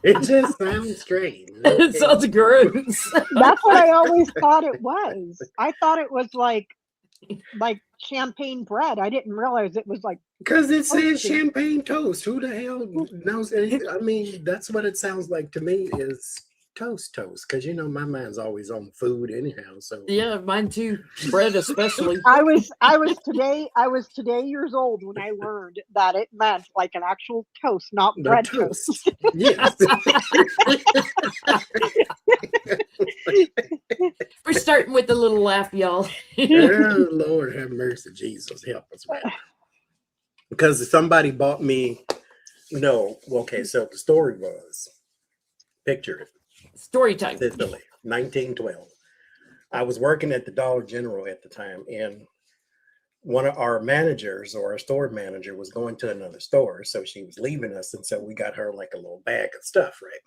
It just sounds strange. It Okay. sounds gross. That's what I always thought it was. I thought it was like champagne bread. I didn't realize it was like Because it says toasty. champagne toast. Who the hell knows anything? I mean, that's what it sounds like to me is toast. Because my mind's always on food anyhow. So Yeah, mine too. Bread especially. I was today years old when I learned that it meant like an actual toast, not the bread toast. toast. Yes. We're starting with a little laugh, y'all. Oh, Lord have mercy. Jesus, help us, man. Because somebody bought me. No, okay, so the story was picture it. Story time. Sicily, 1912. I was working at the Dollar General at the time, and one of our managers or our store manager was going to another store. So she was leaving us. And so we got her like a little bag of stuff, right?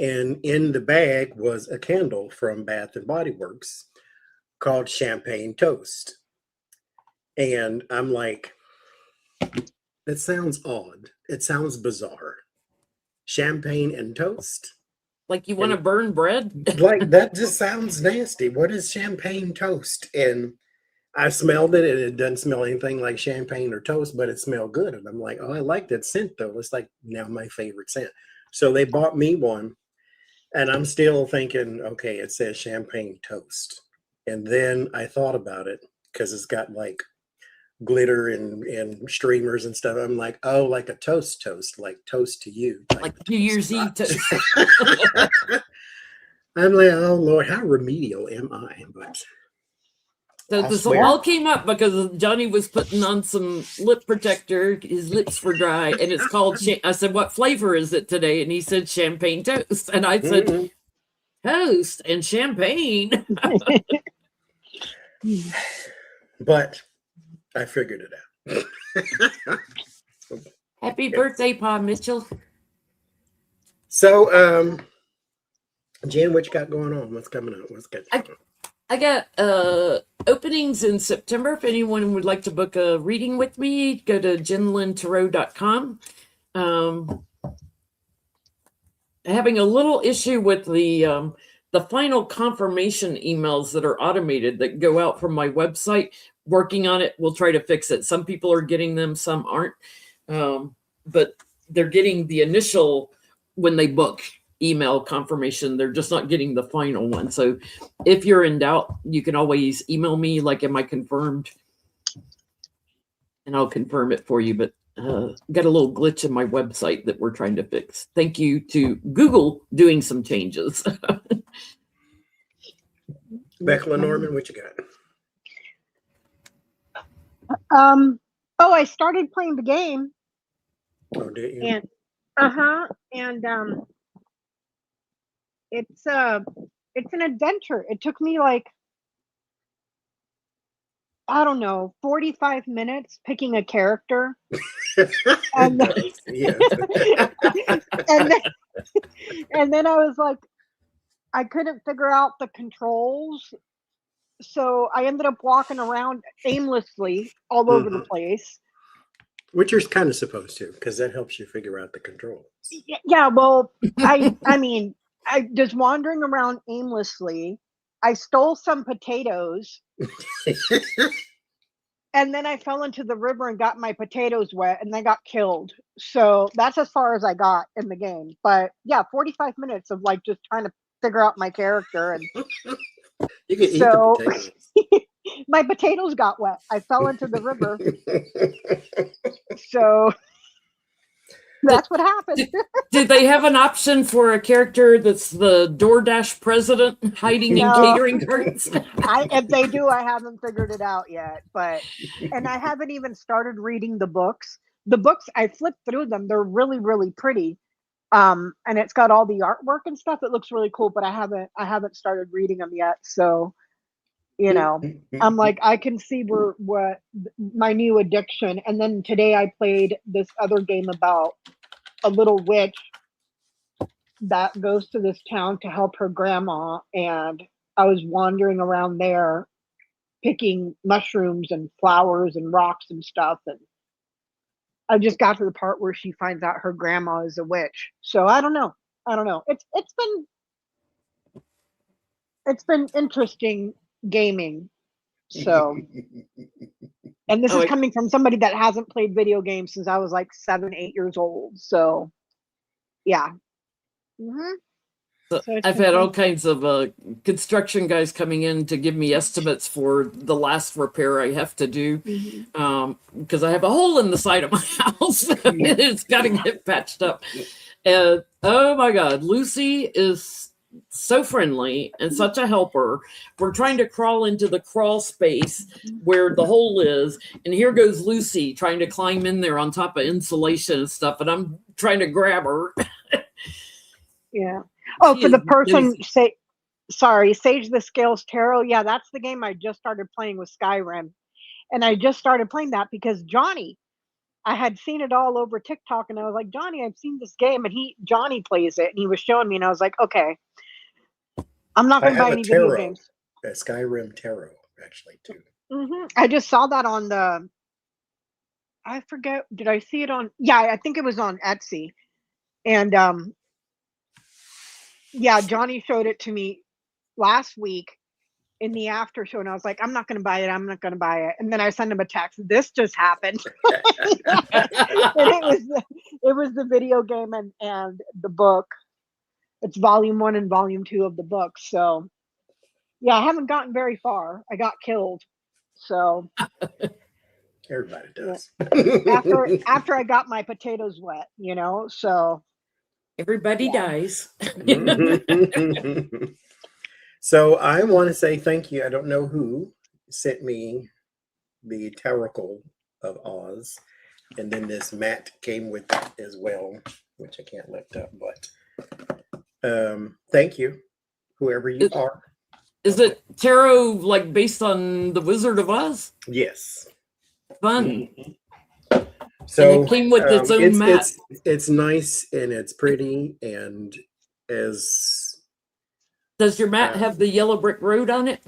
And in the bag was a candle from Bath and Body Works called Champagne Toast. And I'm like, that sounds odd. It sounds bizarre. Champagne and toast? Like you want to burn bread? Like that just sounds nasty. What is champagne toast? And I smelled it and it doesn't smell anything like champagne or toast, but it smelled good. And I'm like, oh, I like that scent though. It's like now my favorite scent. So they bought me one and I'm still thinking, okay, it says champagne toast. And then I thought about it because it's got like glitter and streamers and stuff. I'm like, oh, like a toast, like toast to you. Like New Year's Eve toast. I'm like, oh Lord, how remedial am I? But So I this swear. all came up because Johnny was putting on some lip protector. His lips were dry, and it's called. I said, "What flavor is it today?" And he said, "Champagne toast." And I said, Mhm. "Toast and champagne." But I figured it out. Happy birthday, Pa Mitchell. So, Jen, what you got going on? What's coming up? What's good? I got openings in September. If anyone would like to book a reading with me, go to jenlintarot.com. Having a little issue with the final confirmation emails that are automated that go out from my website. Working on it. We'll try to fix it. Some people are getting them, some aren't. But they're getting the initial when they book email confirmation. They're just not getting the final one. So if you're in doubt, you can always email me like, am I confirmed? And I'll confirm it for you. But got a little glitch in my website that we're trying to fix. Thank you to Google doing some changes. Beckla Norman, what you got? I started playing the game. Oh, did you? And and it's an adventure. It took me like, I don't know, 45 minutes picking a character. And then, Yes. and then I was like, I couldn't figure out the controls. So I ended up walking around aimlessly all over the place. Which you're kind of supposed to, because that helps you figure out the controls. Yeah, well, I mean, I just wandering around aimlessly. I stole some potatoes. And then I fell into the river and got my potatoes wet and then got killed. So that's as far as I got in the game. But yeah, 45 minutes of like just trying to figure out my character. And you can eat the potatoes. My potatoes got wet. I fell into the river. So that's what happened. Did they have an option for a character that's the DoorDash president hiding in catering carts? If they do, I haven't figured it out yet. And I haven't even started reading the books. The books, I flipped through them. They're really, really pretty. And it's got all the artwork and stuff. It looks really cool, but I haven't started reading them yet. So, I'm like, I can see what my new addiction. And then today I played this other game about a little witch that goes to this town to help her grandma. And I was wandering around there picking mushrooms and flowers and rocks and stuff. And I just got to the part where she finds out her grandma is a witch. So I don't know. It's been interesting gaming. So, and this Oh, is coming from somebody that hasn't played video games since I was like 7, 8 years old. So, yeah. Mm-hmm. So So it's I've been had all fun. kinds of construction guys coming in to give me estimates for the last repair I have to do. Mhm. Because I have a hole in the side of my house. It's got to get patched up. And oh my God, Lucy is so friendly and such a helper. We're trying to crawl into the crawl space where the hole is. And here goes Lucy trying to climb in there on top of insulation and stuff. And I'm trying to grab her. Yeah. Oh, She for is the person nosy. say, sorry, Sage the Scales Tarot. Yeah, that's the game I just started playing with Skyrim, and I just started playing that because Johnny, I had seen it all over TikTok, and I was like, Johnny, I've seen this game, and Johnny plays it, and he was showing me, and I was like, okay, I'm not I going to buy have a any video tarot, games. a Skyrim tarot, actually, too. I just saw that on the, I forget, did I see it on? Yeah, I think it was on Etsy, and yeah, Johnny showed it to me last week in the after show, and I was like, I'm not going to buy it. I'm not going to buy it. And then I sent him a text. This just happened. And it was the video game and the book. It's volume 1 and volume 2 of the book. So yeah, I haven't gotten very far. I got killed. So Everybody yeah, does. after I got my potatoes wet, so Everybody yeah. dies. So I want to say thank you. I don't know who sent me the Tarot of Oz, and then this mat came with it as well, which I can't lift up. But thank you, whoever you are. Is it tarot like based on the Wizard of Oz? Yes. Fun. So and it came with its own mat. It's nice and it's pretty, and as Does your mat have the yellow brick road on it?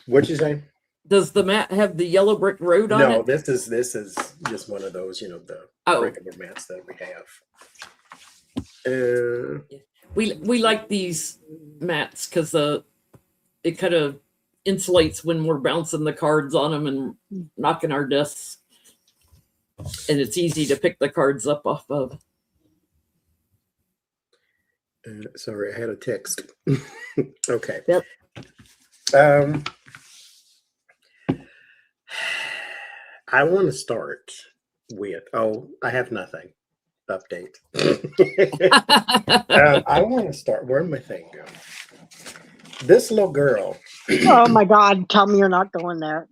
What'd you say? Does the mat have the yellow brick road on it? No, this is just one of those, the regular mats that we have. We like these mats because it kind of insulates when we're bouncing the cards on them and knocking our desks, and it's easy to pick the cards up off of. Sorry, I had a text. Okay. Yep. I want to start with, I have nothing. Update. I want to start, where'd my thing go? This little girl. Oh my God, tell me you're not going there.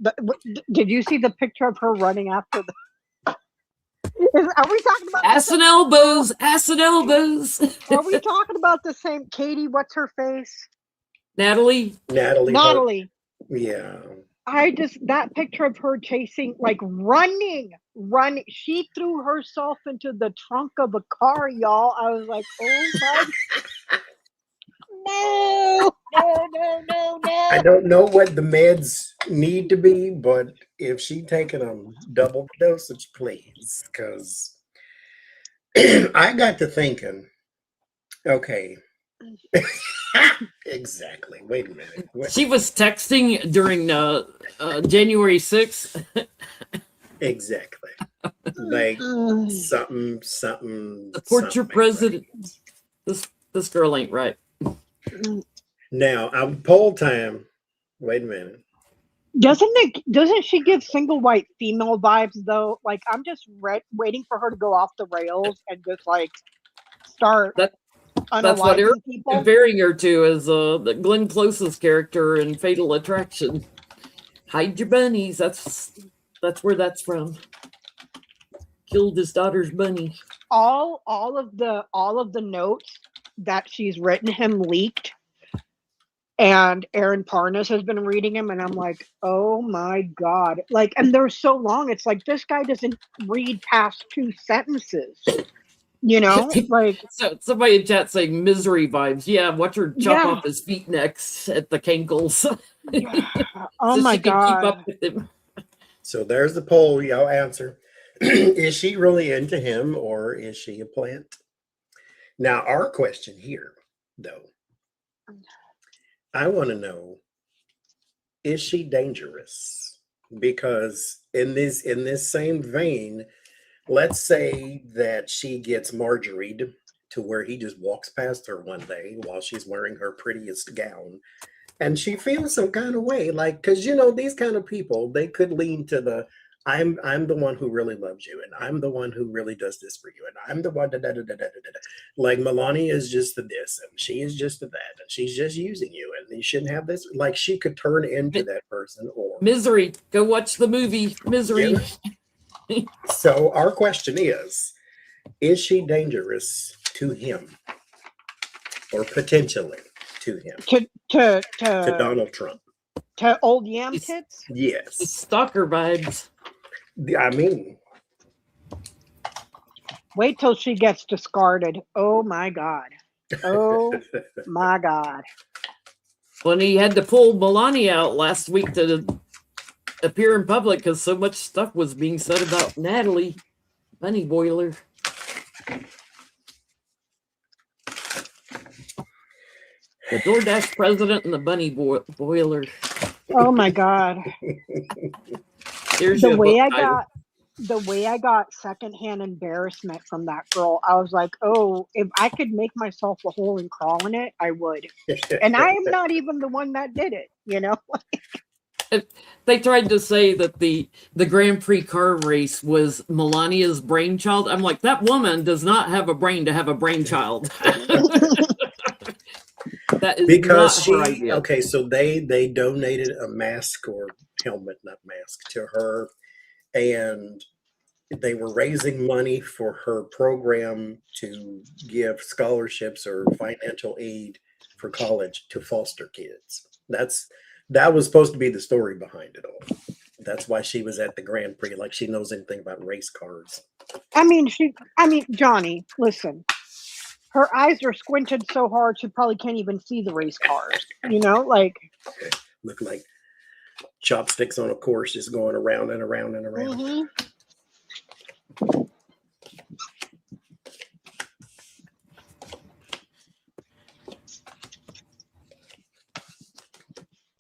Did you see the picture of her running after the... Are we talking about ass and elbows? Ass and elbows. Are we talking about the same Katie? What's her face? Natalie. Yeah. That picture of her chasing, like running. She threw herself into the trunk of a car, y'all. I was like, oh my. No. I don't know what the meds need to be, but if she taking them, double dosage, please, because I got to thinking, okay. Exactly. Wait a minute. She was texting during January 6th. Exactly. Like something. Support your president. Right. This girl ain't right. Now, poll time. Wait a minute. Doesn't she give single white female vibes though? Like I'm just waiting for her to go off the rails and just like start. That's what Eric is comparing her to as the Glenn Close's character in Fatal Attraction. Hide your bunnies. That's where that's from. Killed his daughter's bunny. All of the notes that she's written him leaked, and Aaron Parnas has been reading him, and I'm like, oh my God! Like, and they're so long. It's like this guy doesn't read past 2 sentences. Like so somebody in chat saying misery vibes. Yeah, watch her chop off his feet next at the cankles. Oh so my she can God! keep up with him. So there's the poll. Y'all answer. Is she really into him or is she a plant? Now, our question here, though, I want to know, is she dangerous? Because in this same vein, let's say that she gets Marjoried to where he just walks past her one day while she's wearing her prettiest gown, and she feels some kind of way, like, because these kind of people, they could lean to the I'm the one who really loves you, and I'm the one who really does this for you, and I'm the one like Melania is just the this, and she is just the that, and she's just using you, and you shouldn't have this. Like, she could turn into that person, or Misery. Go watch the movie Misery. So our question is she dangerous to him, or potentially to him, To Donald Trump? to old yam It's- tits. Yes. Stalker vibes. I mean, Wait till she gets discarded. Oh my god. Oh my god. When he had to pull Melania out last week to appear in public because so much stuff was being said about Natalie Bunny Boiler. The DoorDash president and the Bunny Boiler. Oh my god. There's The your way book I title. got secondhand embarrassment from that girl, I was like, oh, if I could make myself a hole and crawl in it, I would. And I am not even the one that did it, They tried to say that the Grand Prix car race was Melania's brainchild. I'm like, that woman does not have a brain to have a brainchild. That is because not her idea. okay, so they donated a mask or helmet, not mask, to her, and they were raising money for her program to give scholarships or financial aid for college to foster kids. That was supposed to be the story behind it all. That's why she was at the Grand Prix, like she knows anything about race cars. I mean, Johnny, listen. Her eyes are squinted so hard she probably can't even see the race cars. Like Look like chopsticks on a course, just going around and around and around. mhm.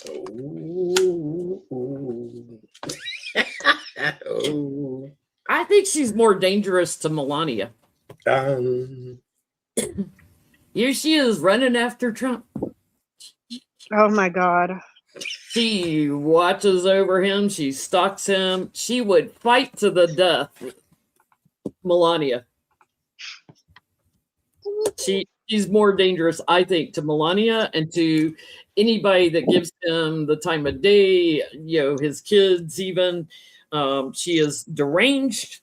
Oh. Oh. I think she's more dangerous to Melania. Here she is running after Trump. Oh my god. She watches over him. She stalks him. She would fight to the death. Melania. She's more dangerous, I think, to Melania and to anybody that gives him the time of day, his kids even. She is deranged,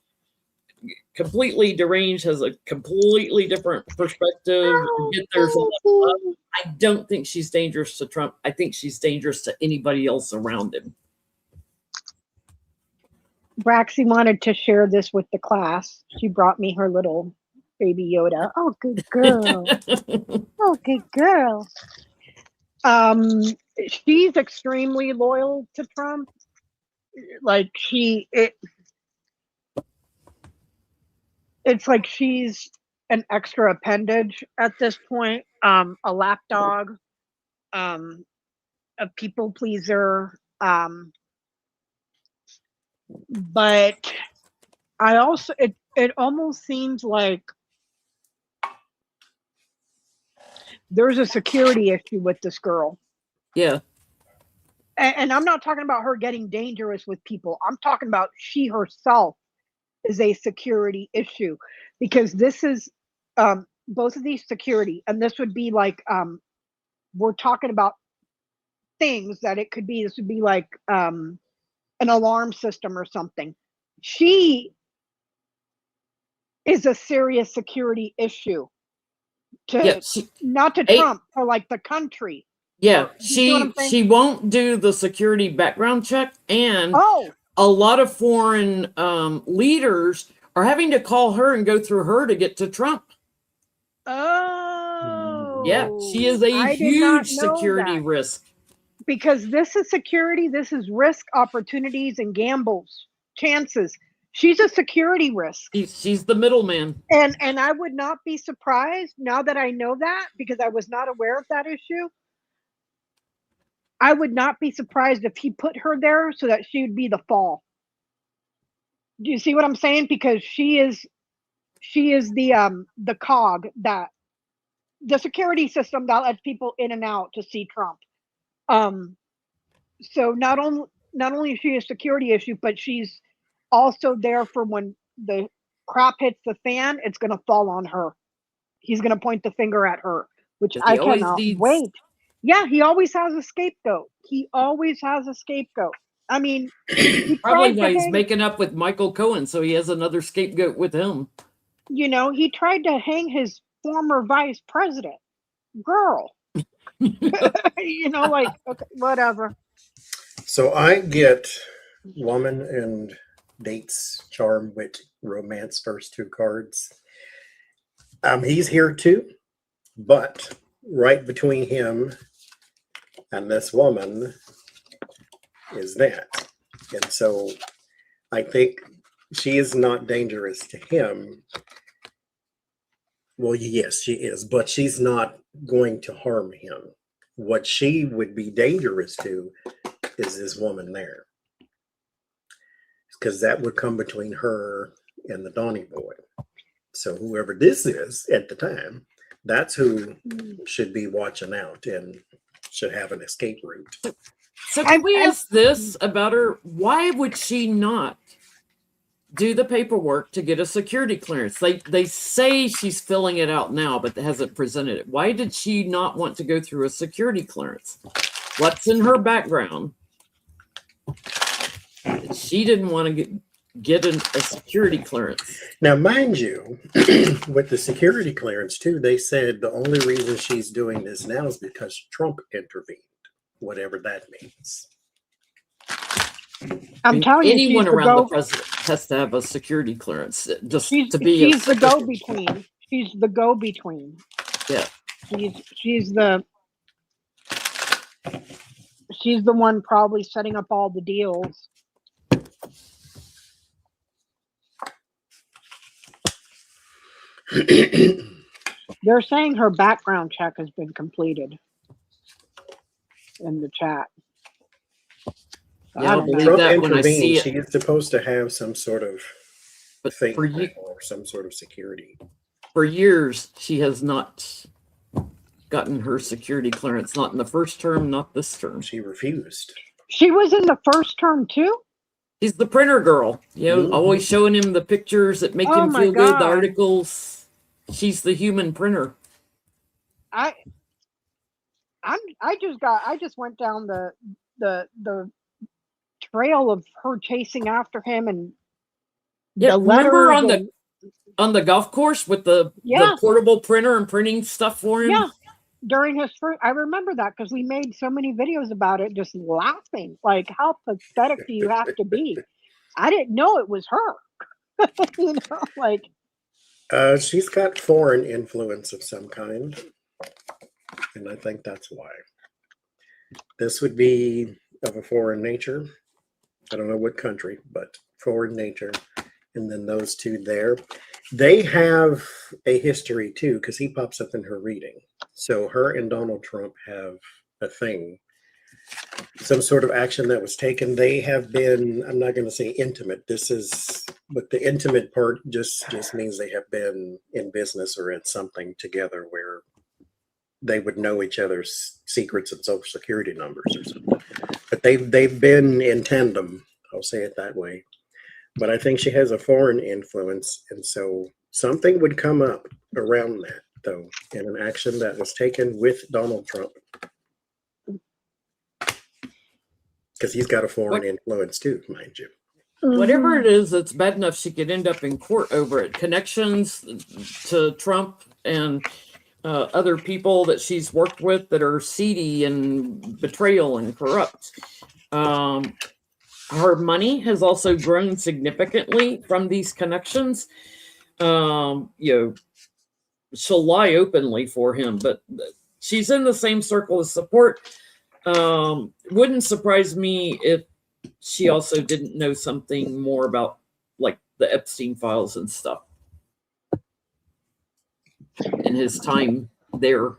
completely deranged, has a completely different perspective. I don't think she's dangerous to Trump. I think she's dangerous to anybody else around him. Braxy wanted to share this with the class. She brought me her little baby Yoda. Oh, good girl. Oh, good girl. She's extremely loyal to Trump. Like it's like she's an extra appendage at this point. A lapdog, a people pleaser. But I also it almost seems like there's a security issue with this girl. Yeah. And I'm not talking about her getting dangerous with people. I'm talking about she herself is a security issue, because this is both of these security, and this would be like we're talking about things that it could be. This would be like an alarm system or something. She is a serious security issue not to Trump, for like the country. Yeah, You know what I'm saying? she won't do the security background check, and Oh, a lot of foreign leaders are having to call her and go through her to get to Trump. oh, Yeah, she is a I did not huge know security that. risk. because this is security, this is risk, opportunities, and gambles, chances. She's a security risk. She's the middleman. And I would not be surprised now that I know that, because I was not aware of that issue. I would not be surprised if he put her there so that she would be the fall. Do you see what I'm saying? Because she is the cog, that the security system that lets people in and out to see Trump. So not only is she a security issue, but she's also there for when the crap hits the fan, it's going to fall on her. He's going to point the finger at her, which He I always cannot needs- wait. Yeah, he always has a scapegoat. He always has a scapegoat. I mean, he Probably tried to why he's hang- making up with Michael Cohen, so he has another scapegoat with him. you know, he tried to hang his former vice president. Girl. You know, like, okay, whatever. So I get woman and dates, charm, wit, romance, first two cards. He's here too, but right between him and this woman is that. And so I think she is not dangerous to him. Well, yes, she is, but she's not going to harm him. What she would be dangerous to is this woman there. Because that would come between her and the Donny boy. So whoever this is at the time, that's who should be watching out and should have an escape route. So can we ask this about her? Why would she not do the paperwork to get a security clearance? They say she's filling it out now, but hasn't presented it. Why did she not want to go through a security clearance? What's in her background? She didn't want to get a security clearance. Now, mind you, with the security clearance too, they said the only reason she's doing this now is because Trump intervened, whatever that means. I'm telling you, anyone she's the around the go- president has to have a security clearance just she's, to be. she's the go-between. She's the go-between. Yeah. She's the one probably setting up all the deals. They're saying her background check has been completed in the chat. So Yeah, I I'll don't know. believe Trump that when I intervened. see it. She is supposed to have some sort of But thing for you, or some sort of security. for years, she has not gotten her security clearance. Not in the first term, not this term. She refused. She was in the first term too? She's the printer girl, you know, Mhm. always showing him the pictures that make Oh him my feel good, the God. articles. She's the human printer. I just went down the trail of her chasing after him and Yeah, the remember letters on and- on the golf course with the Yeah. portable printer and printing stuff for him? Yeah, during his first, I remember that because we made so many videos about it, just laughing. Like, how pathetic do you have to be? I didn't know it was her. You know, like, She's got foreign influence of some kind. And I think that's why. This would be of a foreign nature. I don't know what country, but foreign nature. And then those two there. They have a history too, because he pops up in her reading. So her and Donald Trump have a thing. Some sort of action that was taken. They have been, I'm not going to say intimate. This is, but the intimate part just means they have been in business or at something together where they would know each other's secrets and social security numbers or something. But they've been in tandem. I'll say it that way. But I think she has a foreign influence, and so something would come up around that, though, in an action that was taken with Donald Trump. Because he's got a foreign influence too, mind you. Whatever it is, it's bad enough she could end up in court over it. Connections to Trump and other people that she's worked with that are seedy and betrayal and corrupt. Her money has also grown significantly from these connections. You know, she'll lie openly for him, but she's in the same circle of support. Wouldn't surprise me if she also didn't know something more about like the Epstein files and stuff in his time there.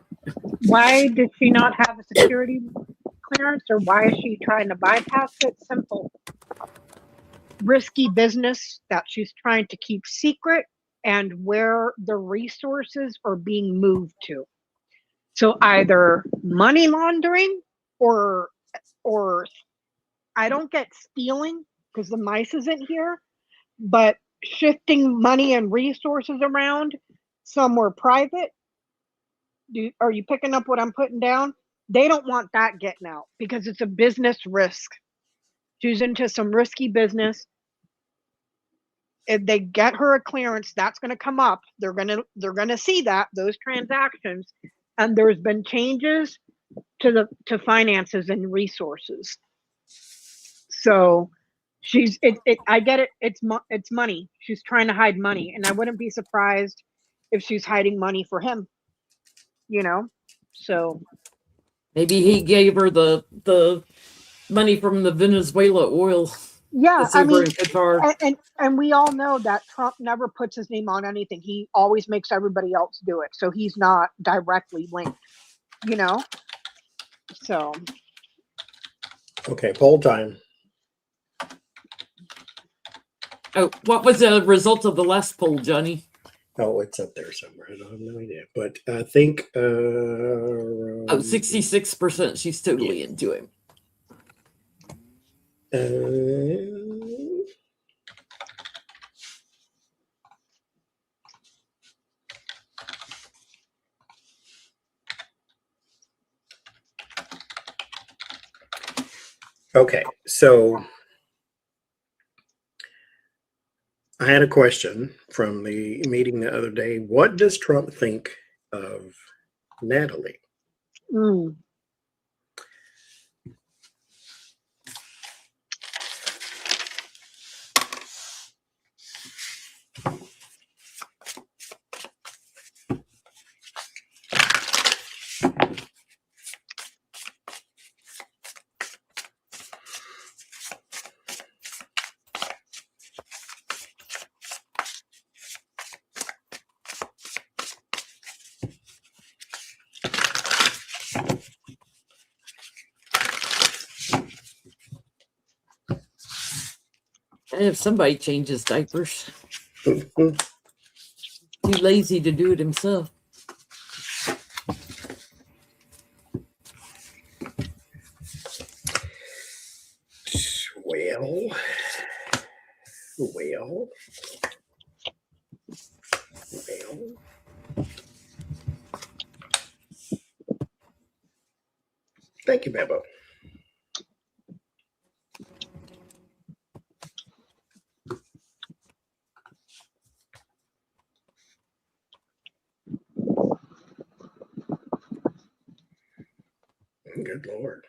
Why does she not have a security clearance, or why is she trying to bypass it? Simple. Risky business that she's trying to keep secret, and where the resources are being moved to. So either money laundering or I don't get stealing because the mice isn't here, but shifting money and resources around somewhere private. Are you picking up what I'm putting down? They don't want that getting out because it's a business risk. She's into some risky business. If they get her a clearance, that's going to come up. They're going to see those transactions, and there's been changes to finances and resources. So I get it. It's money. She's trying to hide money, and I wouldn't be surprised if she's hiding money for him. So Maybe he gave her the money from the Venezuela oil. yeah, That's over in Qatar. And we all know that Trump never puts his name on anything. He always makes everybody else do it. So he's not directly linked, So. Okay, poll time. Oh, what was the result of the last poll, Johnny? Oh, it's up there somewhere. I don't have no idea. But I think 66%. She's totally into him. Okay, so I had a question from the meeting the other day. What does Trump think of Natalie? And if somebody changes diapers, too lazy to do it himself. Well. Thank you, Bebo. Good Lord.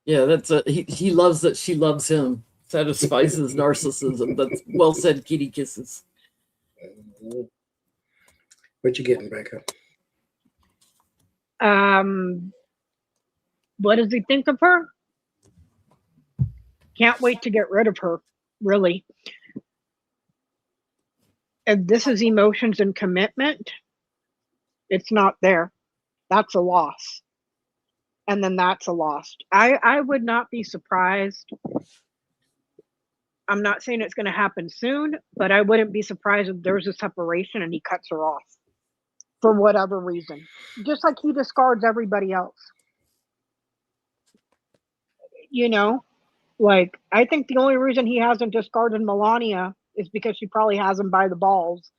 Yeah, he loves that she loves him. Satisfies his narcissism. That's well said, kitty kisses. What you getting, Becca? What does he think of her? Can't wait to get rid of her, really. If this is emotions and commitment, it's not there. That's a loss. And then that's a loss. I would not be surprised. I'm not saying it's going to happen soon, but I wouldn't be surprised if there's a separation and he cuts her off for whatever reason. Just like he discards everybody else. Like, I think the only reason he hasn't discarded Melania is because she probably has him by the balls.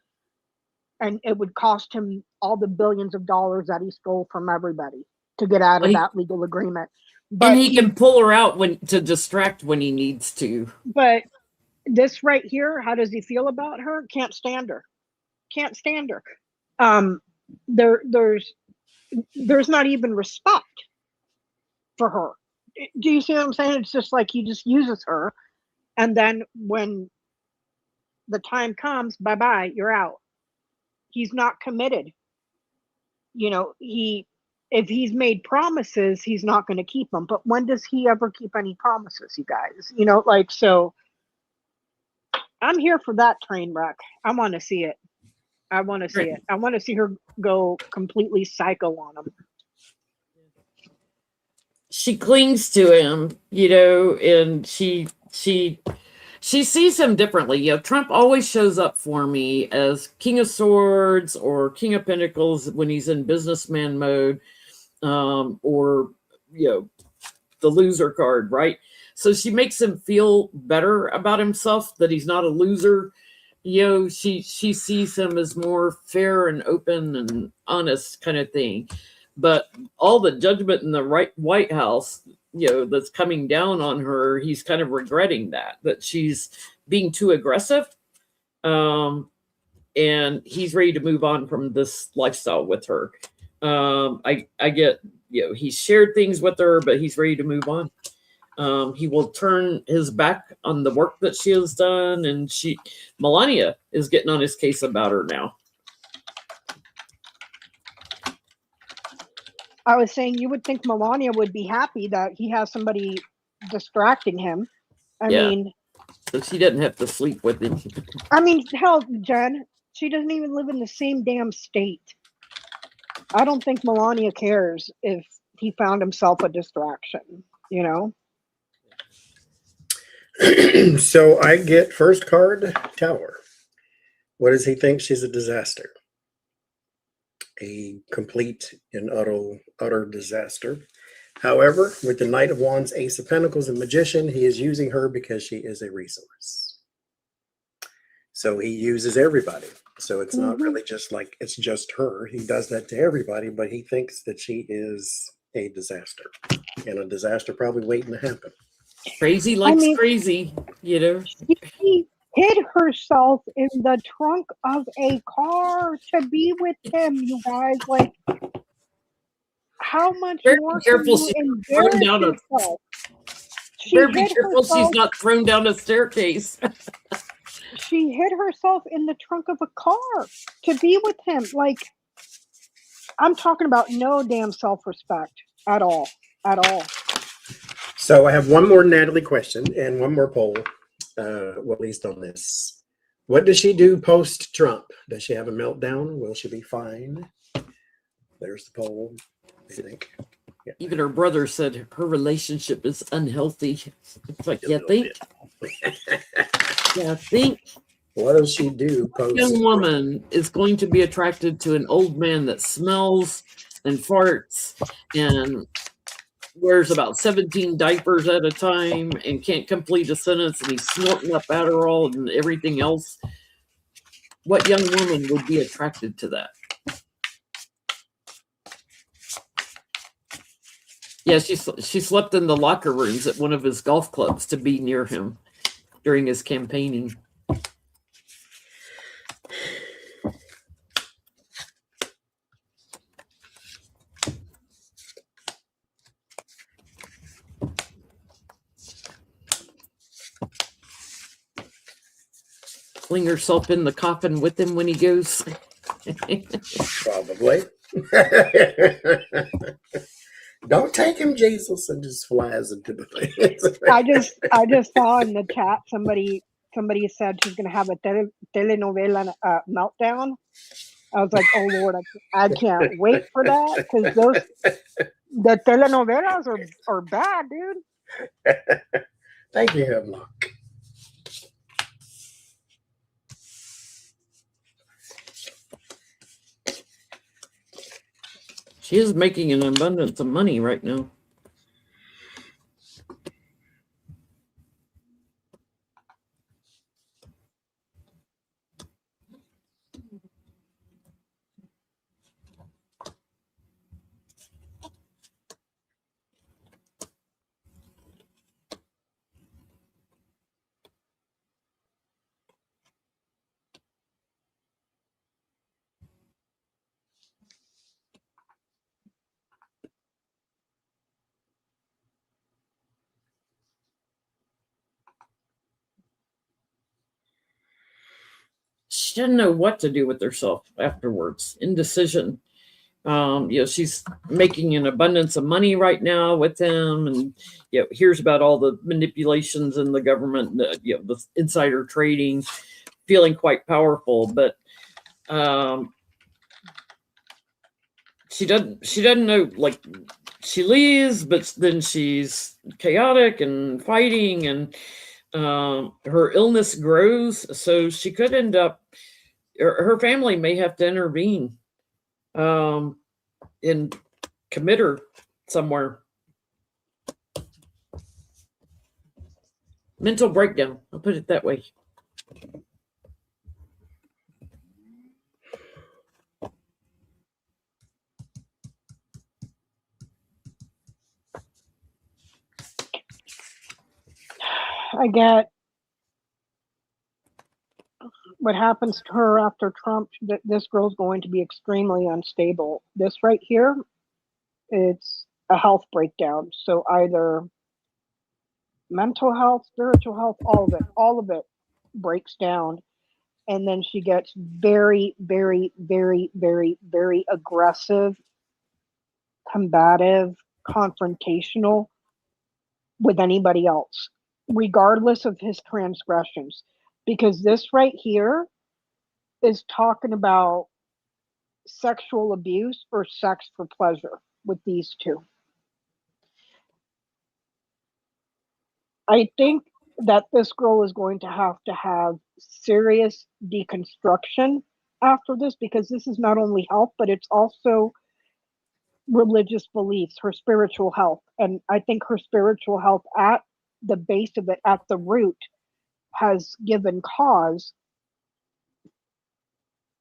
And it would cost him all the billions of dollars that he stole from everybody to get out of that legal agreement. But and he can pull her out to distract when he needs to. But this right here, how does he feel about her? Can't stand her. Can't stand her. There's not even respect for her. Do you see what I'm saying? It's just like he just uses her, and then when the time comes, bye-bye, you're out. He's not committed. He if he's made promises, he's not going to keep them. But when does he ever keep any promises, you guys? You know, like, so I'm here for that train wreck. I want to see it. I want to see it. I want to see her go completely psycho on him. She clings to him, you know, and she sees him differently. You know, Trump always shows up for me as King of Swords or King of Pentacles when he's in businessman mode, or, you know, the loser card, right? So she makes him feel better about himself, that he's not a loser. You know, she sees him as more fair and open and honest kind of thing. But all the judgment in the White House, you know, that's coming down on her, he's kind of regretting that she's being too aggressive. And he's ready to move on from this lifestyle with her. I get, you know, he's shared things with her, but he's ready to move on. He will turn his back on the work that she has done, and Melania is getting on his case about her now. I was saying, you would think Melania would be happy that he has somebody distracting him. I mean, so she doesn't have to sleep with him. I mean, hell, Jen, she doesn't even live in the same damn state. I don't think Melania cares if he found himself a distraction, you know? So I get first card, Tower. What does he think? She's a disaster? A complete and utter disaster. However, with the Knight of Wands, Ace of Pentacles, and Magician, he is using her because she is a resource. So he uses everybody. So it's not really just like it's just her. He does that to everybody, but he thinks that she is a disaster. And a disaster probably waiting to happen. Crazy likes crazy, you know. She hid herself in the trunk of a car to be with him, you guys. Like, how much more can you embarrass yourself? Better be careful she's not thrown down a staircase. She hid herself in the trunk of a car to be with him. Like, I'm talking about no damn self-respect at all. At all. So I have one more Natalie question and one more poll, well, at least on this. What does she do post-Trump? Does she have a meltdown? Will she be fine? There's the poll, I think. Yeah. Even her brother said her relationship is unhealthy. It's like, you think? Yeah, think. What does she do post? A young woman is going to be attracted to an old man that smells and farts and wears about 17 diapers at a time and can't complete a sentence, and he's snorting up Adderall and everything else. What young woman would be attracted to that? Yeah, she slept in the locker rooms at one of his golf clubs to be near him during his campaigning. Fling herself in the coffin with him when he goes. Probably. Don't take him, Jesus, and just flies into the place. I just saw in the chat somebody said she's gonna have a telenovela meltdown. I was like, oh Lord, I can't wait for that, because the telenovelas are bad, dude. Thank you, Hemlock. She is making an abundance of money right now. She doesn't know what to do with herself afterwards. Indecision. She's making an abundance of money right now with him, and hears about all the manipulations in the government, the insider trading, feeling quite powerful. But she doesn't know, like, she leaves, but then she's chaotic and fighting, and her illness grows, so she could end up, her family may have to intervene and commit her somewhere. Mental breakdown, I'll put it that way. I get what happens to her after Trump. This girl's going to be extremely unstable. This right here, it's a health breakdown. So either mental health, spiritual health, all of it breaks down. And then she gets very, very, very, very, very aggressive, combative, confrontational with anybody else, regardless of his transgressions. Because this right here is talking about sexual abuse or sex for pleasure with these two. I think that this girl is going to have serious deconstruction after this, because this is not only health, but it's also religious beliefs, her spiritual health. And I think her spiritual health at the base of it, at the root, has given cause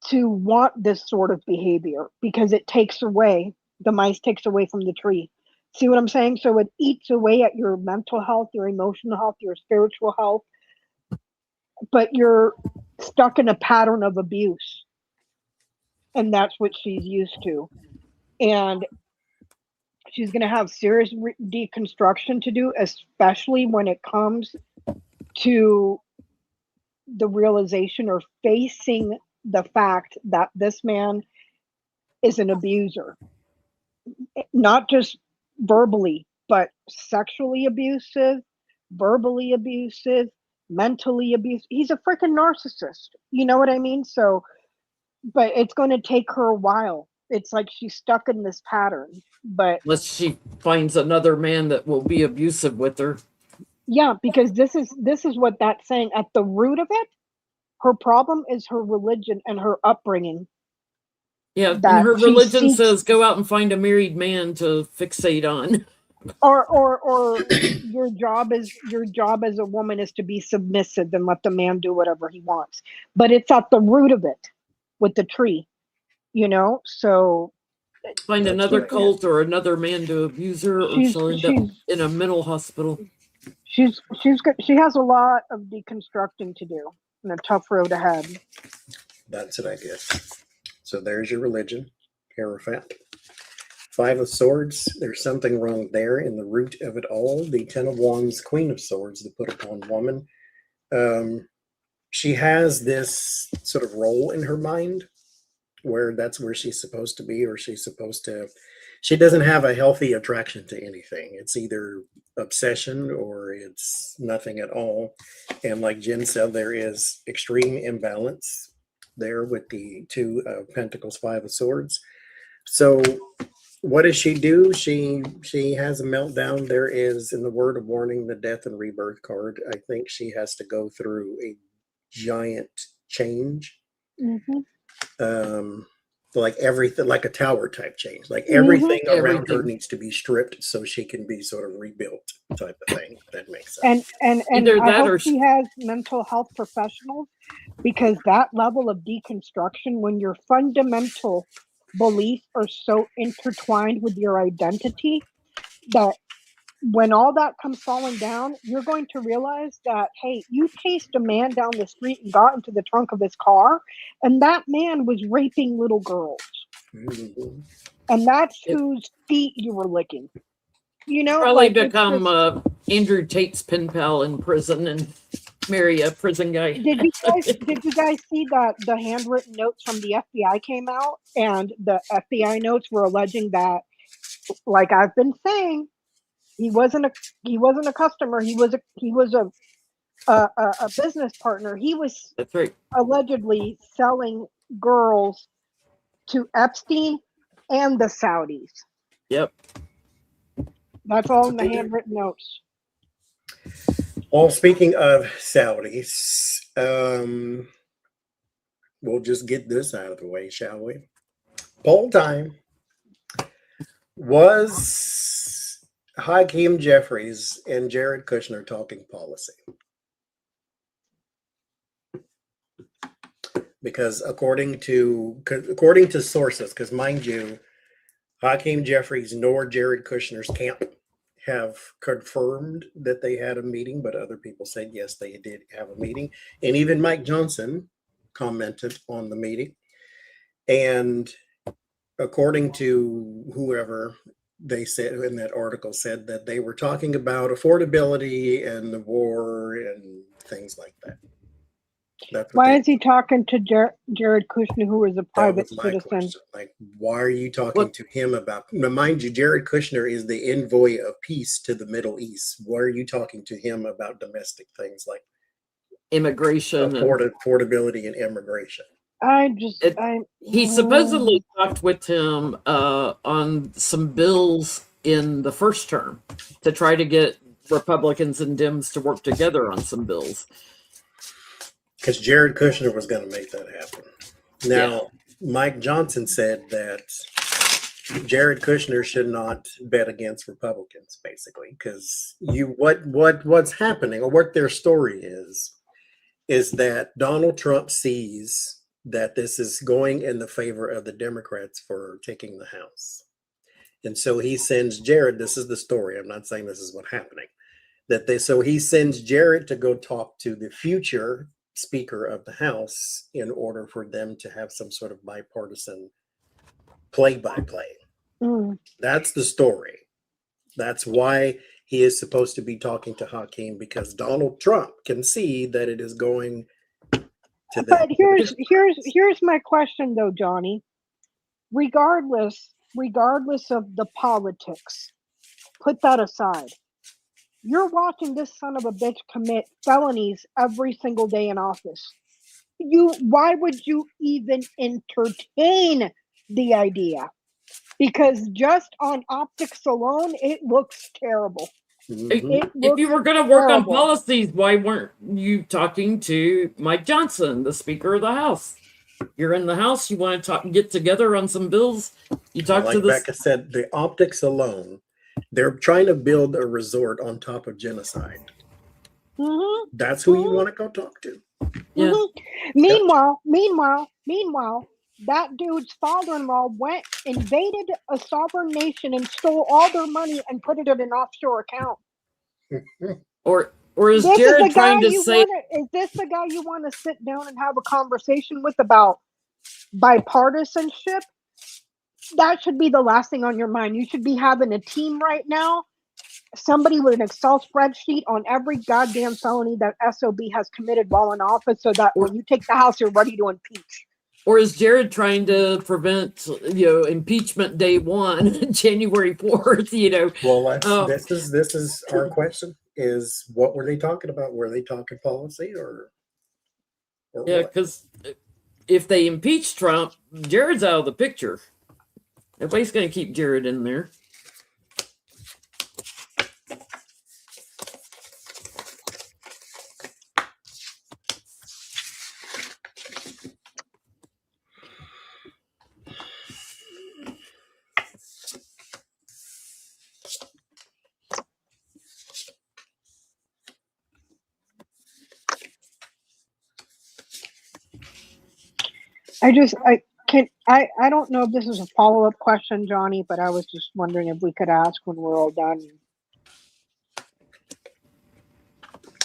to want this sort of behavior, because it takes away, the mice takes away from the tree. See what I'm saying? So it eats away at your mental health, your emotional health, your spiritual health, but you're stuck in a pattern of abuse. And that's what she's used to. And she's going to have serious deconstruction to do, especially when it comes to the realization or facing the fact that this man is an abuser. Not just verbally, but sexually abusive, verbally abusive, mentally abusive. He's a freaking narcissist. You know what I mean? So, but it's going to take her a while. It's like she's stuck in this pattern. But unless she finds another man that will be abusive with her. Yeah, because this is what that's saying. At the root of it, her problem is her religion and her upbringing. Yeah, and her religion says go out and find a married man to fixate on. Or your job as a woman is to be submissive and let the man do whatever he wants. But it's at the root of it with the tree, so find another cult or another man to abuse her, or she'll end up in a mental hospital. She has a lot of deconstructing to do and a tough road ahead. That's it, I guess. So there's your religion, Hierophant. 5 of Swords, there's something wrong there in the root of it all. The 10 of Wands, Queen of Swords, the put upon woman. She has this sort of role in her mind where that's where she's supposed to be, or she doesn't have a healthy attraction to anything. It's either obsession or it's nothing at all. And like Jen said, there is extreme imbalance there with the 2 of Pentacles, 5 of Swords. So what does she do? She has a meltdown. There is, in the word of warning, the death and rebirth card. I think she has to go through a giant change. Like everything, like a tower type change, like everything around her needs to be stripped so she can be sort of rebuilt, type of thing. That makes sense. And I hope she has mental health professionals, because that level of deconstruction, when your fundamental beliefs are so intertwined with your identity, that when all that comes falling down, you're going to realize that, hey, you chased a man down the street and got into the trunk of his car, and that man was raping little girls. And that's whose feet you were licking. Probably become Andrew Tate's pen pal in prison and marry a prison guy. Did you guys see that the handwritten notes from the FBI came out, and the FBI notes were alleging that, like I've been saying, he wasn't a customer. He was a business partner. He was That's right. allegedly selling girls to Epstein and the Saudis. Yep. That's all in the handwritten notes. Well, speaking of Saudis, we'll just get this out of the way, shall we? Poll time. Was Hakeem Jeffries and Jared Kushner talking policy? Because according to sources, because mind you, Hakeem Jeffries nor Jared Kushner's camp have confirmed that they had a meeting, but other people said yes, they did have a meeting. And even Mike Johnson commented on the meeting. And according to whoever, they said in that article said that they were talking about affordability and the war and things like that. That's Why is he talking to Jared Kushner, who is a private citizen? Question. Like, why are you talking to him about? Now, mind you, Jared Kushner is the envoy of peace to the Middle East. Why are you talking to him about domestic things like immigration, affordability, and immigration? He supposedly talked with him on some bills in the first term to try to get Republicans and Dems to work together on some bills. Because Jared Kushner was going to make that happen. Now, Mike Johnson said that Jared Kushner should not bet against Republicans, basically, because what's happening, or what their story is that Donald Trump sees that this is going in the favor of the Democrats for taking the House. And so he sends Jared, this is the story, I'm not saying this is what's happening, so he sends Jared to go talk to the future Speaker of the House in order for them to have some sort of bipartisan play-by-play. That's the story. That's why he is supposed to be talking to Hakeem, because Donald Trump can see that it is going to them. But here's my question though, Johnny. Regardless of the politics, put that aside. You're watching this son of a bitch commit felonies every single day in office. Why would you even entertain the idea? Because just on optics alone, it looks terrible. If you were going to work on policies, why weren't you talking to Mike Johnson, the Speaker of the House? You're in the House. You want to get together on some bills. You talk to this. Like Becca said, the optics alone. They're trying to build a resort on top of genocide. That's who you want to go talk to. Yeah. Meanwhile, that dude's father-in-law invaded a sovereign nation and stole all their money and put it in an offshore account. Or is Jared trying to say? Is this the guy you want to sit down and have a conversation with about bipartisanship? That should be the last thing on your mind. You should be having a team right now, somebody with an Excel spreadsheet on every goddamn felony that SOB has committed while in office, so that when you take the House, you're ready to impeach. Or is Jared trying to prevent, impeachment day one, January 4th? Well, this is our question: is what were they talking about? Were they talking policy or yeah? Because if they impeach Trump, Jared's out of the picture. Everybody's going to keep Jared in there. I don't know if this is a follow-up question, Johnny, but I was just wondering if we could ask when we're all done.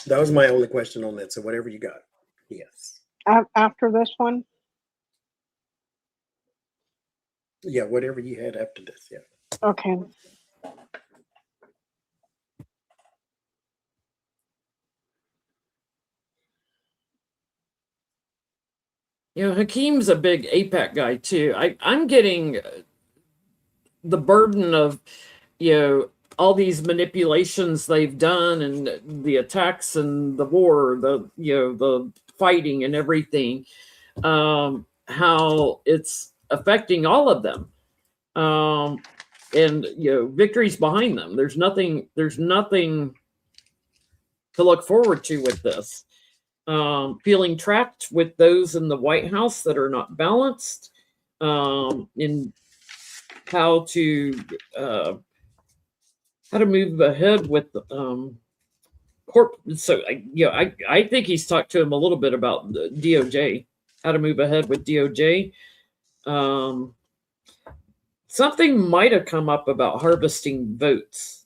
That was my only question on that. So whatever you got. Yes. After this one? Yeah, whatever you had after this, yeah. Okay. Hakeem's a big APAC guy too. I'm getting the burden of, all these manipulations they've done and the attacks and the war, the fighting and everything, how it's affecting all of them. And victory's behind them. There's nothing to look forward to with this. Feeling trapped with those in the White House that are not balanced, in how to move ahead with So I think he's talked to him a little bit about the DOJ, how to move ahead with DOJ. Something might have come up about harvesting votes,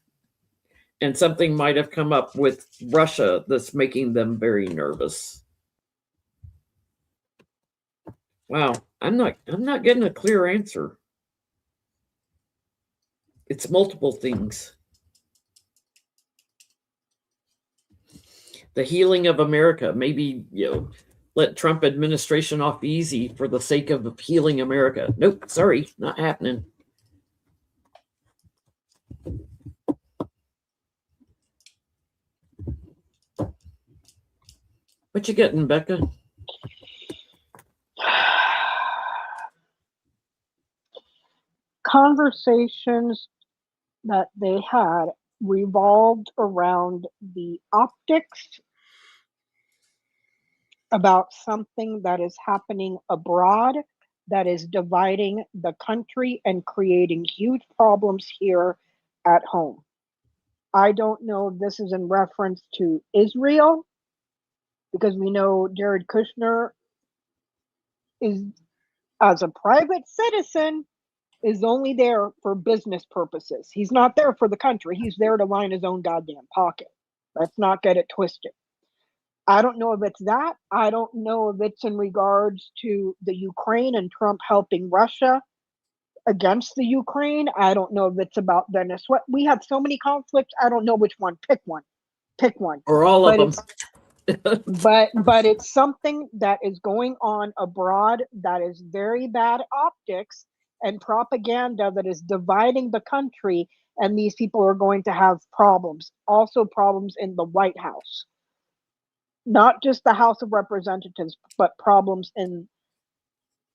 and something might have come up with Russia that's making them very nervous. Wow, I'm not getting a clear answer. It's multiple things. The healing of America, maybe, let Trump administration off easy for the sake of healing America. Nope, sorry, not happening. What you getting, Becca? Conversations that they had revolved around the optics about something that is happening abroad that is dividing the country and creating huge problems here at home. I don't know if this is in reference to Israel, because we know Jared Kushner is, as a private citizen, is only there for business purposes. He's not there for the country. He's there to line his own goddamn pocket. Let's not get it twisted. I don't know if it's that. I don't know if it's in regards to the Ukraine and Trump helping Russia against the Ukraine. I don't know if it's about Venezuela. We have so many conflicts. I don't know which one. Pick one. Pick one. Or all of them. But it's something that is going on abroad that is very bad optics and propaganda that is dividing the country, and these people are going to have problems. Also problems in the White House. Not just the House of Representatives, but problems in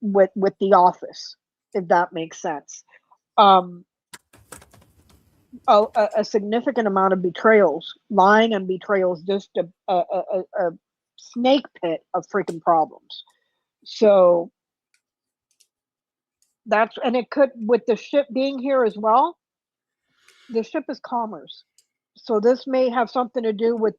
with the office, if that makes sense. A significant amount of betrayals, lying and betrayals, just a snake pit of freaking problems. So that's, and it could, with the ship being here as well, the ship is commerce. So this may have something to do with,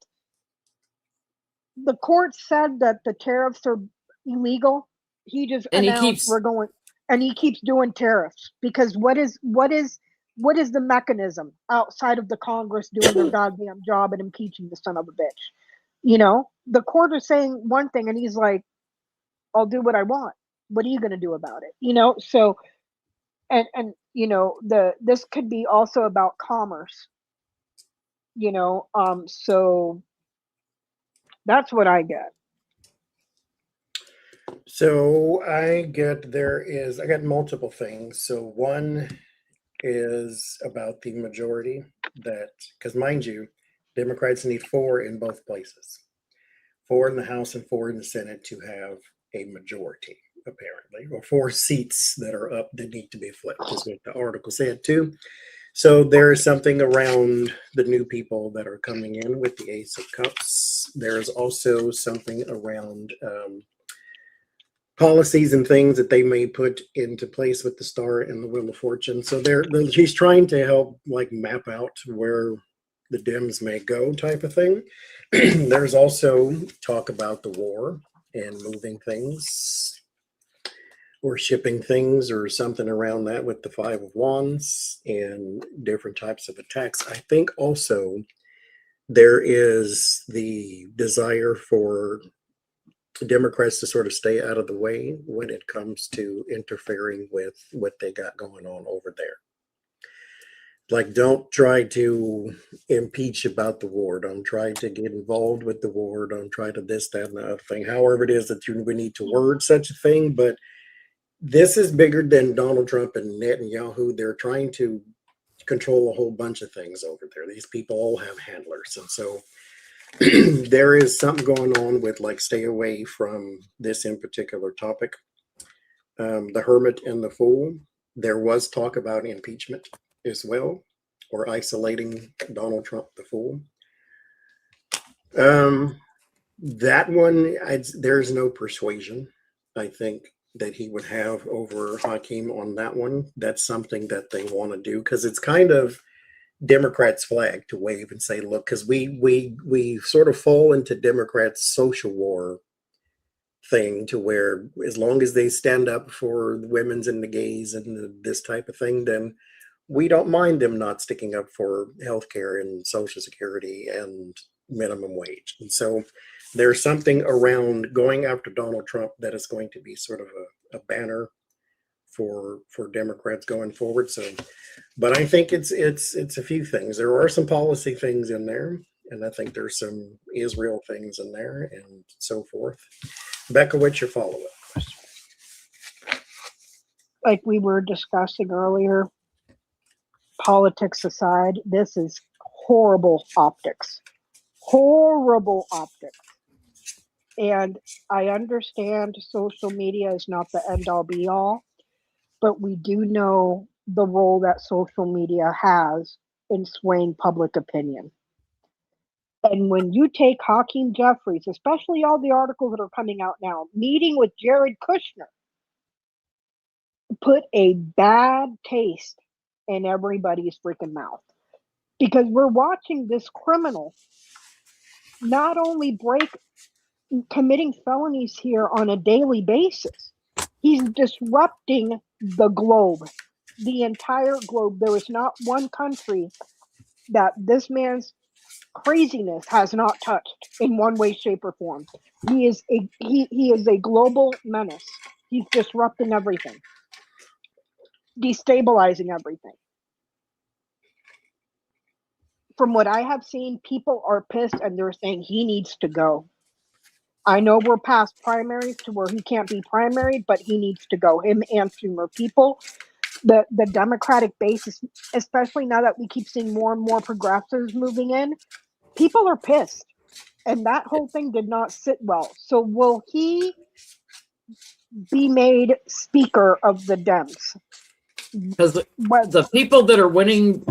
the court said that the tariffs are illegal. He just announced we're going, and he keeps doing tariffs because what is the mechanism outside of the Congress doing their goddamn job and impeaching the son of a bitch? The court is saying one thing and he's like, I'll do what I want. What are you going to do about it? So, and this could be also about commerce, so that's what I get. So I got multiple things. So one is about the majority, that, because mind you, Democrats need 4 in both places, 4 in the House and 4 in the Senate to have a majority, apparently, or 4 seats that are up that need to be flipped, is what the article said too. So there is something around the new people that are coming in with the Ace of Cups. There's also something around policies and things that they may put into place with the Star and the Wheel of Fortune. So he's trying to help map out where the Dems may go, type of thing. There's also talk about the war and moving things or shipping things or something around that with the 5 of Wands and different types of attacks. I think also there is the desire for Democrats to sort of stay out of the way when it comes to interfering with what they got going on over there. Like, don't try to impeach about the war. Don't try to get involved with the war. Don't try to this, that, and the other thing. However it is that we need to word such a thing. But this is bigger than Donald Trump and Netanyahu. They're trying to control a whole bunch of things over there. These people all have handlers. And so there is something going on with, like, stay away from this in particular topic. The Hermit and the Fool. There was talk about impeachment as well, or isolating Donald Trump the fool. That one, there's no persuasion, I think, that he would have over Hakeem on that one. That's something that they want to do, because it's kind of Democrats' flag to wave and say, look, because we sort of fall into Democrats' social war thing, to where as long as they stand up for the women's and the gays and this type of thing, then we don't mind them not sticking up for healthcare and Social Security and minimum wage. And so there's something around going after Donald Trump that is going to be sort of a banner for Democrats going forward. So, but I think it's a few things. There are some policy things in there, and I think there's some Israel things in there and so forth. Becca, what's your follow-up question? Like we were discussing earlier, politics aside, this is horrible optics. Horrible optics. And I understand social media is not the end-all be-all, but we do know the role that social media has in swaying public opinion. And when you take Hakeem Jeffries, especially all the articles that are coming out now, meeting with Jared Kushner, put a bad taste in everybody's freaking mouth. Because we're watching this criminal not only committing felonies here on a daily basis, he's disrupting the globe, the entire globe. There is not one country that this man's craziness has not touched in one way, shape, or form. He is a global menace. He's disrupting everything, destabilizing everything. From what I have seen, people are pissed and they're saying he needs to go. I know we're past primaries to where he can't be primaried, but he needs to go. Him and Schumer. People, the Democratic base, especially now that we keep seeing more and more progressives moving in, people are pissed. And that whole thing did not sit well. So will he be made Speaker of the Dems? Because the people that are winning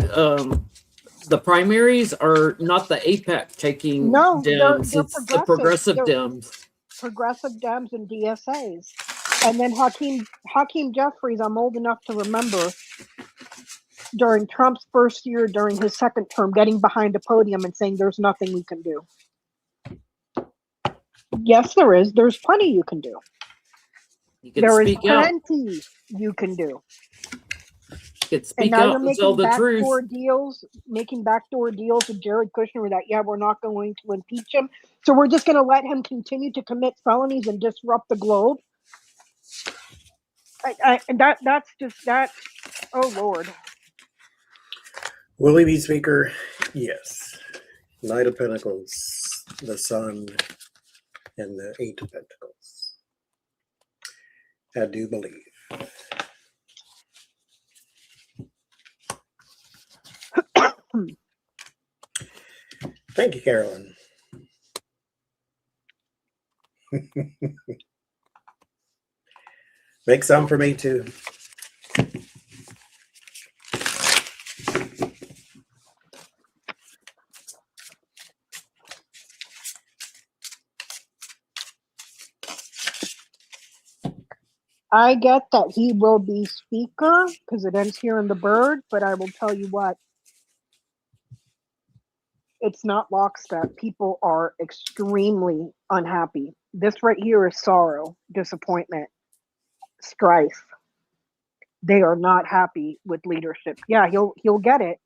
the primaries are not the APEC taking Dems. It's the progressive Dems. Progressive Dems and DSAs. And then Hakeem Jeffries, I'm old enough to remember during Trump's first year, during his second term, getting behind a podium and saying there's nothing we can do. Yes, there is. There's plenty you can do. There is plenty you can do. And now you're making backdoor deals with Jared Kushner that, yeah, we're not going to impeach him. So we're just going to let him continue to commit felonies and disrupt the globe. That's just that. Oh, Lord. Will he be Speaker? Yes. Knight of Pentacles, the Sun, and the Eight of Pentacles. I do believe. Thank you, Carolyn. Make some for me too. I get that he will be Speaker because it ends here in the Bird, but I will tell you what, it's not lockstep. People are extremely unhappy. This right here is sorrow, disappointment, strife. They are not happy with leadership. Yeah, he'll get it,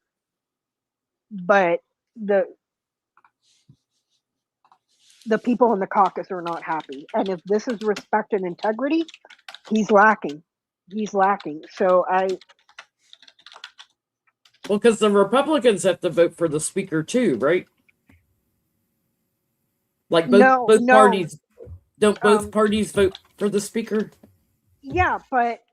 but the people in the caucus are not happy. And if this is respect and integrity, he's lacking. So Well, because the Republicans have to vote for the speaker too, right? Like No, both no. parties, don't both Um, parties vote for the speaker? Yeah, but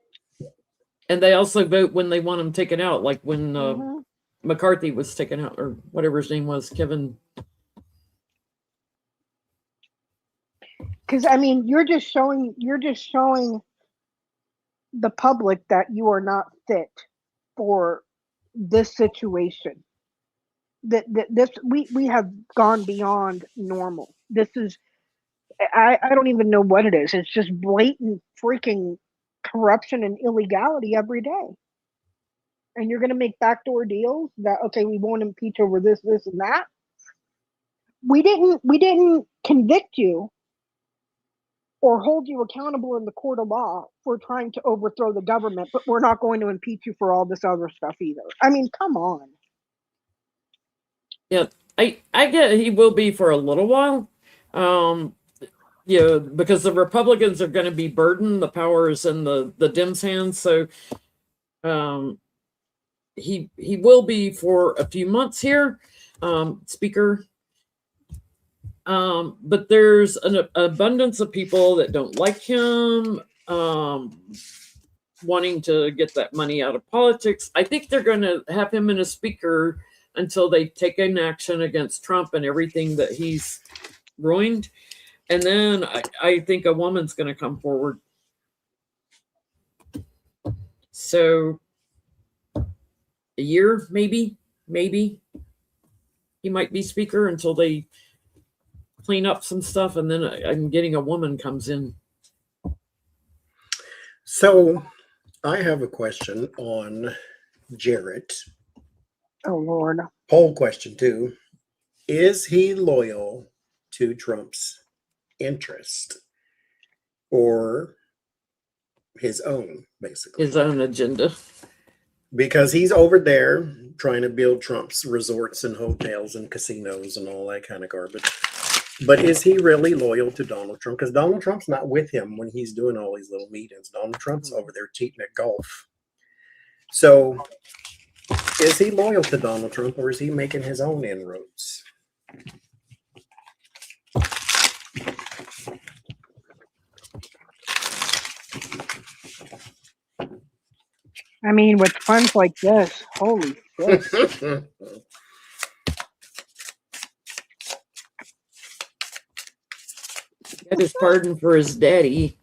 And they also vote when they want him taken out, like when mhm. McCarthy was taken out, or whatever his name was, Kevin. Because I mean, you're just showing the public that you are not fit for this situation. That this we have gone beyond normal. This is I don't even know what it is. It's just blatant freaking corruption and illegality every day. And you're going to make backdoor deals that okay, we won't impeach over this, this, and that. We didn't convict you or hold you accountable in the court of law for trying to overthrow the government, but we're not going to impeach you for all this other stuff either. I mean, come on. Yeah, I get he will be for a little while. Because the Republicans are going to be burdened. The power is in the Dems' hands, so he will be for a few months here, speaker. But there's an abundance of people that don't like him, wanting to get that money out of politics. I think they're going to have him in a speaker until they take an action against Trump and everything that he's ruined. And then I think a woman's going to come forward. So a year, maybe he might be speaker until they clean up some stuff. And then I'm getting a woman comes in. So I have a question on Jarrett. Oh, Lord. Poll question too. Is he loyal to Trump's interest or his own, basically? His own agenda. Because he's over there trying to build Trump's resorts and hotels and casinos and all that kind of garbage. But is he really loyal to Donald Trump? Because Donald Trump's not with him when he's doing all these little meetings. Donald Trump's over there cheating at golf. So is he loyal to Donald Trump or is he making his own inroads? I mean, with funds like this, holy shit. Got his pardon for his daddy.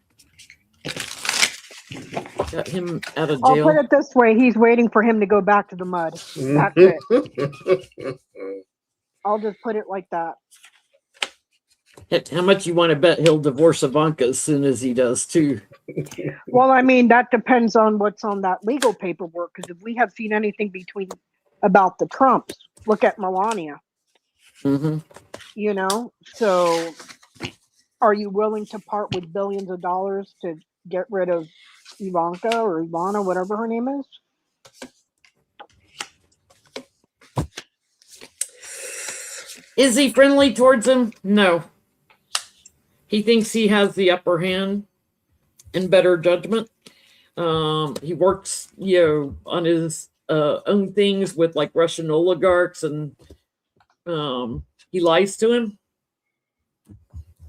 Got him out of I'll jail. put it this way, he's waiting for him to go back to the mud. That's it. I'll just put it like that. How much you want to bet he'll divorce Ivanka as soon as he does too? Well, I mean, that depends on what's on that legal paperwork. Because if we have seen anything about the Trumps, look at Melania. Mm-hmm. You know, so are you willing to part with billions of dollars to get rid of Ivanka or Ivana, whatever her name is? Is he friendly towards him? No. He thinks he has the upper hand and better judgment. He works, on his own things with like Russian oligarchs, and he lies to him.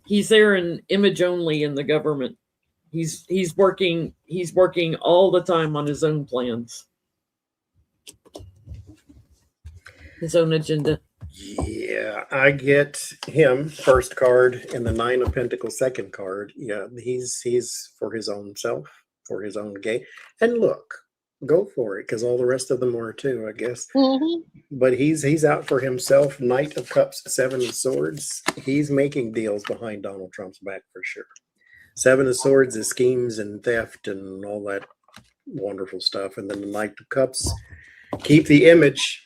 He's there in image only in the government. He's working all the time on his own plans, his own agenda. Yeah, I get him first card and the 9 of Pentacles second card. Yeah, he's for his own self, for his own gain. And look, go for it, because all the rest of them are too, I guess. Mm-hmm. But he's out for himself. Knight of Cups, 7 of Swords. He's making deals behind Donald Trump's back for sure. 7 of Swords is schemes and theft and all that wonderful stuff. And then the Knight of Cups, keep the image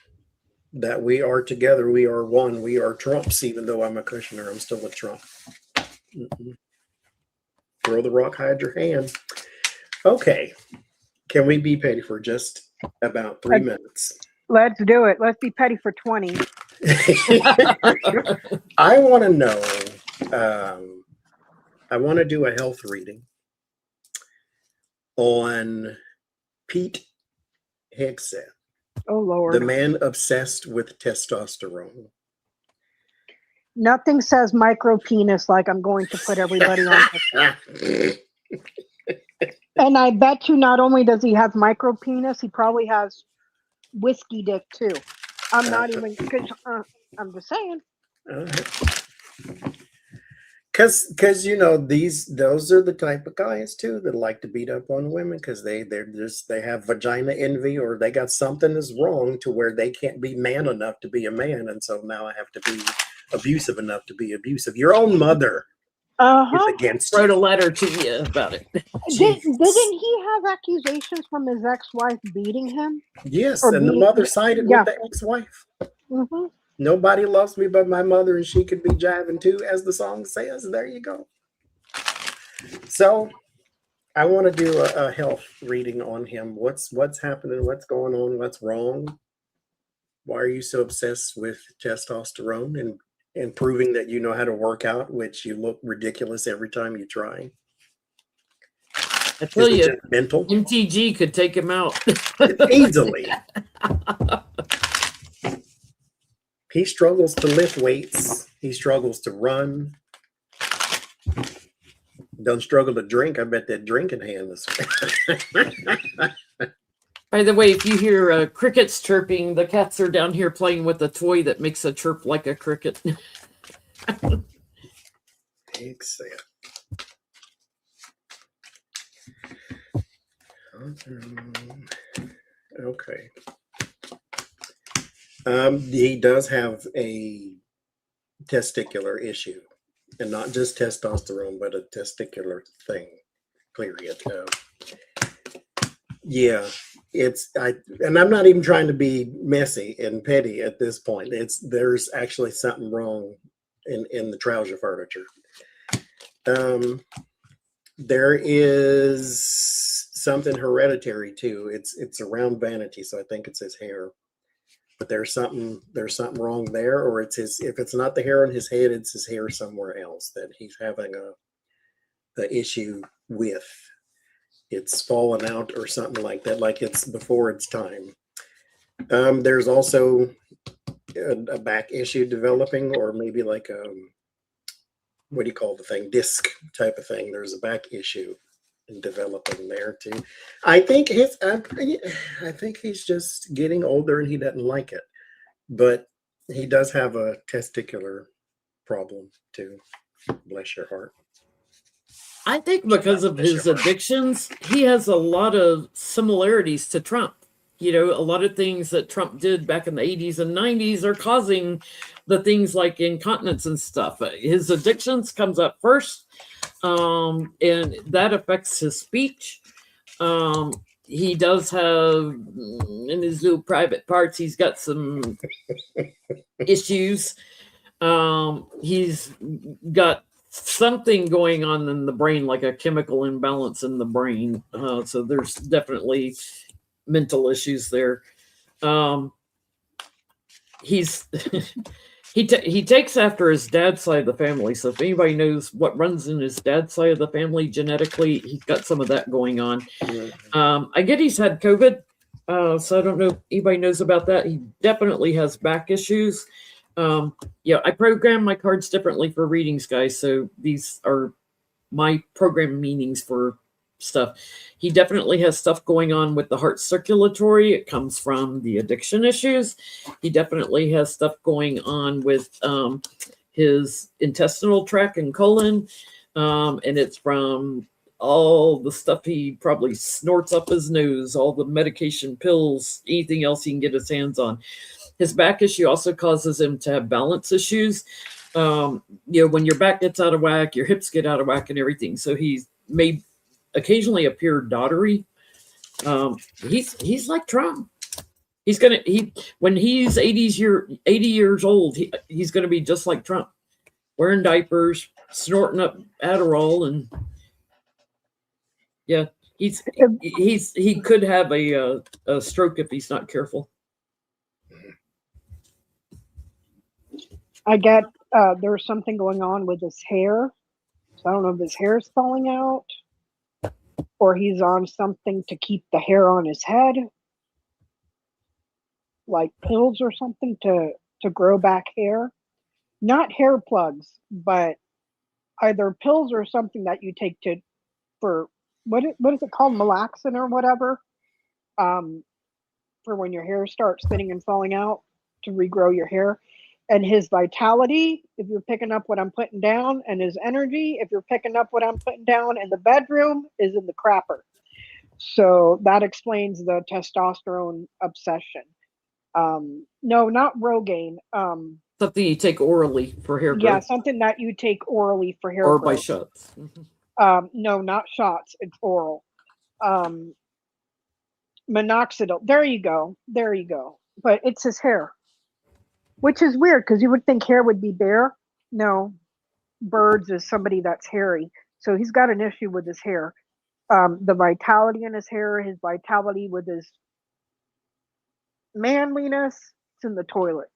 that we are together, we are one, we are Trumps. Even though I'm a Kushner, I'm still a Trump. Throw the rock, hide your hand. Okay, can we be petty for just about 3 minutes? Let's do it. Let's be petty for 20. I want to know, I want to do a health reading on Pete Hegseth. Oh The Lord. man obsessed with testosterone. Nothing says micro penis like I'm going to put everybody on. And I bet you not only does he have micro penis, he probably has whiskey dick too. I'm not even, cause, I'm just saying. Because those are the type of guys too that like to beat up on women because they have vagina envy, or they got something is wrong to where they can't be man enough to be a man, and so now I have to be abusive enough to be abusive. Your own mother is against Wrote a you. letter to you about it. Didn't he have accusations from his ex-wife beating him? Yes, Or and the beating? mother sided Yeah. with the ex-wife. Hmm. Nobody loves me but my mother, and she could be jiving too, as the song says. There you go. So I want to do a health reading on him. What's happening? What's going on? What's wrong? Why are you so obsessed with testosterone and proving that you know how to work out, which you look ridiculous every time you try? I tell Is it you, just mental? MTG could take him out. Easily. He struggles to lift weights. He struggles to run. Don't struggle to drink. I bet that drinking hand is. By the way, if you hear crickets chirping, the cats are down here playing with a toy that makes a chirp like a cricket. Exhale. Okay. He does have a testicular issue, and not just testosterone, but a testicular thing. Period. Yeah, and I'm not even trying to be messy and petty at this point. There's actually something wrong in the trouser furniture. There is something hereditary too. It's around vanity, so I think it's his hair. But there's something wrong there, or it's if it's not the hair on his head, it's his hair somewhere else that he's having the issue with. It's fallen out or something like that, like it's before its time. There's also a back issue developing, or maybe like what do you call the thing, disc type of thing. There's a back issue developing there too. I think he's just getting older and he doesn't like it, but he does have a testicular problem too. Bless your heart. I think because of his addictions, he has a lot of similarities to Trump. You know, a lot of things that Trump did back in the 80s and 90s are causing the things like incontinence and stuff. His addictions comes up first, and that affects his speech. He does have, in his little private parts, he's got some issues. He's got something going on in the brain, like a chemical imbalance in the brain. So there's definitely mental issues there. He's he takes after his dad's side of the family. So if anybody knows what runs in his dad's side of the family genetically, he's got some of that going on. I get he's had COVID, so I don't know if anybody knows about that. He definitely has back issues. Yeah, I program my cards differently for readings, guys. So these are my program meanings for stuff. He definitely has stuff going on with the heart circulatory. It comes from the addiction issues. He definitely has stuff going on with his intestinal tract and colon. And it's from all the stuff he probably snorts up his nose, all the medication, pills, anything else he can get his hands on. His back issue also causes him to have balance issues. You know, when your back gets out of whack, your hips get out of whack and everything. So he may occasionally appear dottery. He's like Trump. When he's 80 years old, he's gonna be just like Trump, wearing diapers, snorting up Adderall, and yeah, he could have a stroke if he's not careful. I get there's something going on with his hair. So I don't know if his hair is falling out or he's on something to keep the hair on his head. like pills or something to grow back hair. Not hair plugs, but either pills or something that you take for what is it called, malaxin or whatever, for when your hair starts thinning and falling out to regrow your hair. And his vitality, if you're picking up what I'm putting down, and his energy, if you're picking up what I'm putting down in the bedroom, is in the crapper. So that explains the testosterone obsession. No, not Rogaine. Something you take orally for hair Yeah, growth something that you take orally for hair or by growth. shots. Mhm. No, not shots. It's oral. Minoxidil. There you go. There you go. But it's his hair, which is weird because you would think hair would be bare. No, Birds is somebody that's hairy. So he's got an issue with his hair. The vitality in his hair, his vitality with his manliness, it's in the toilet.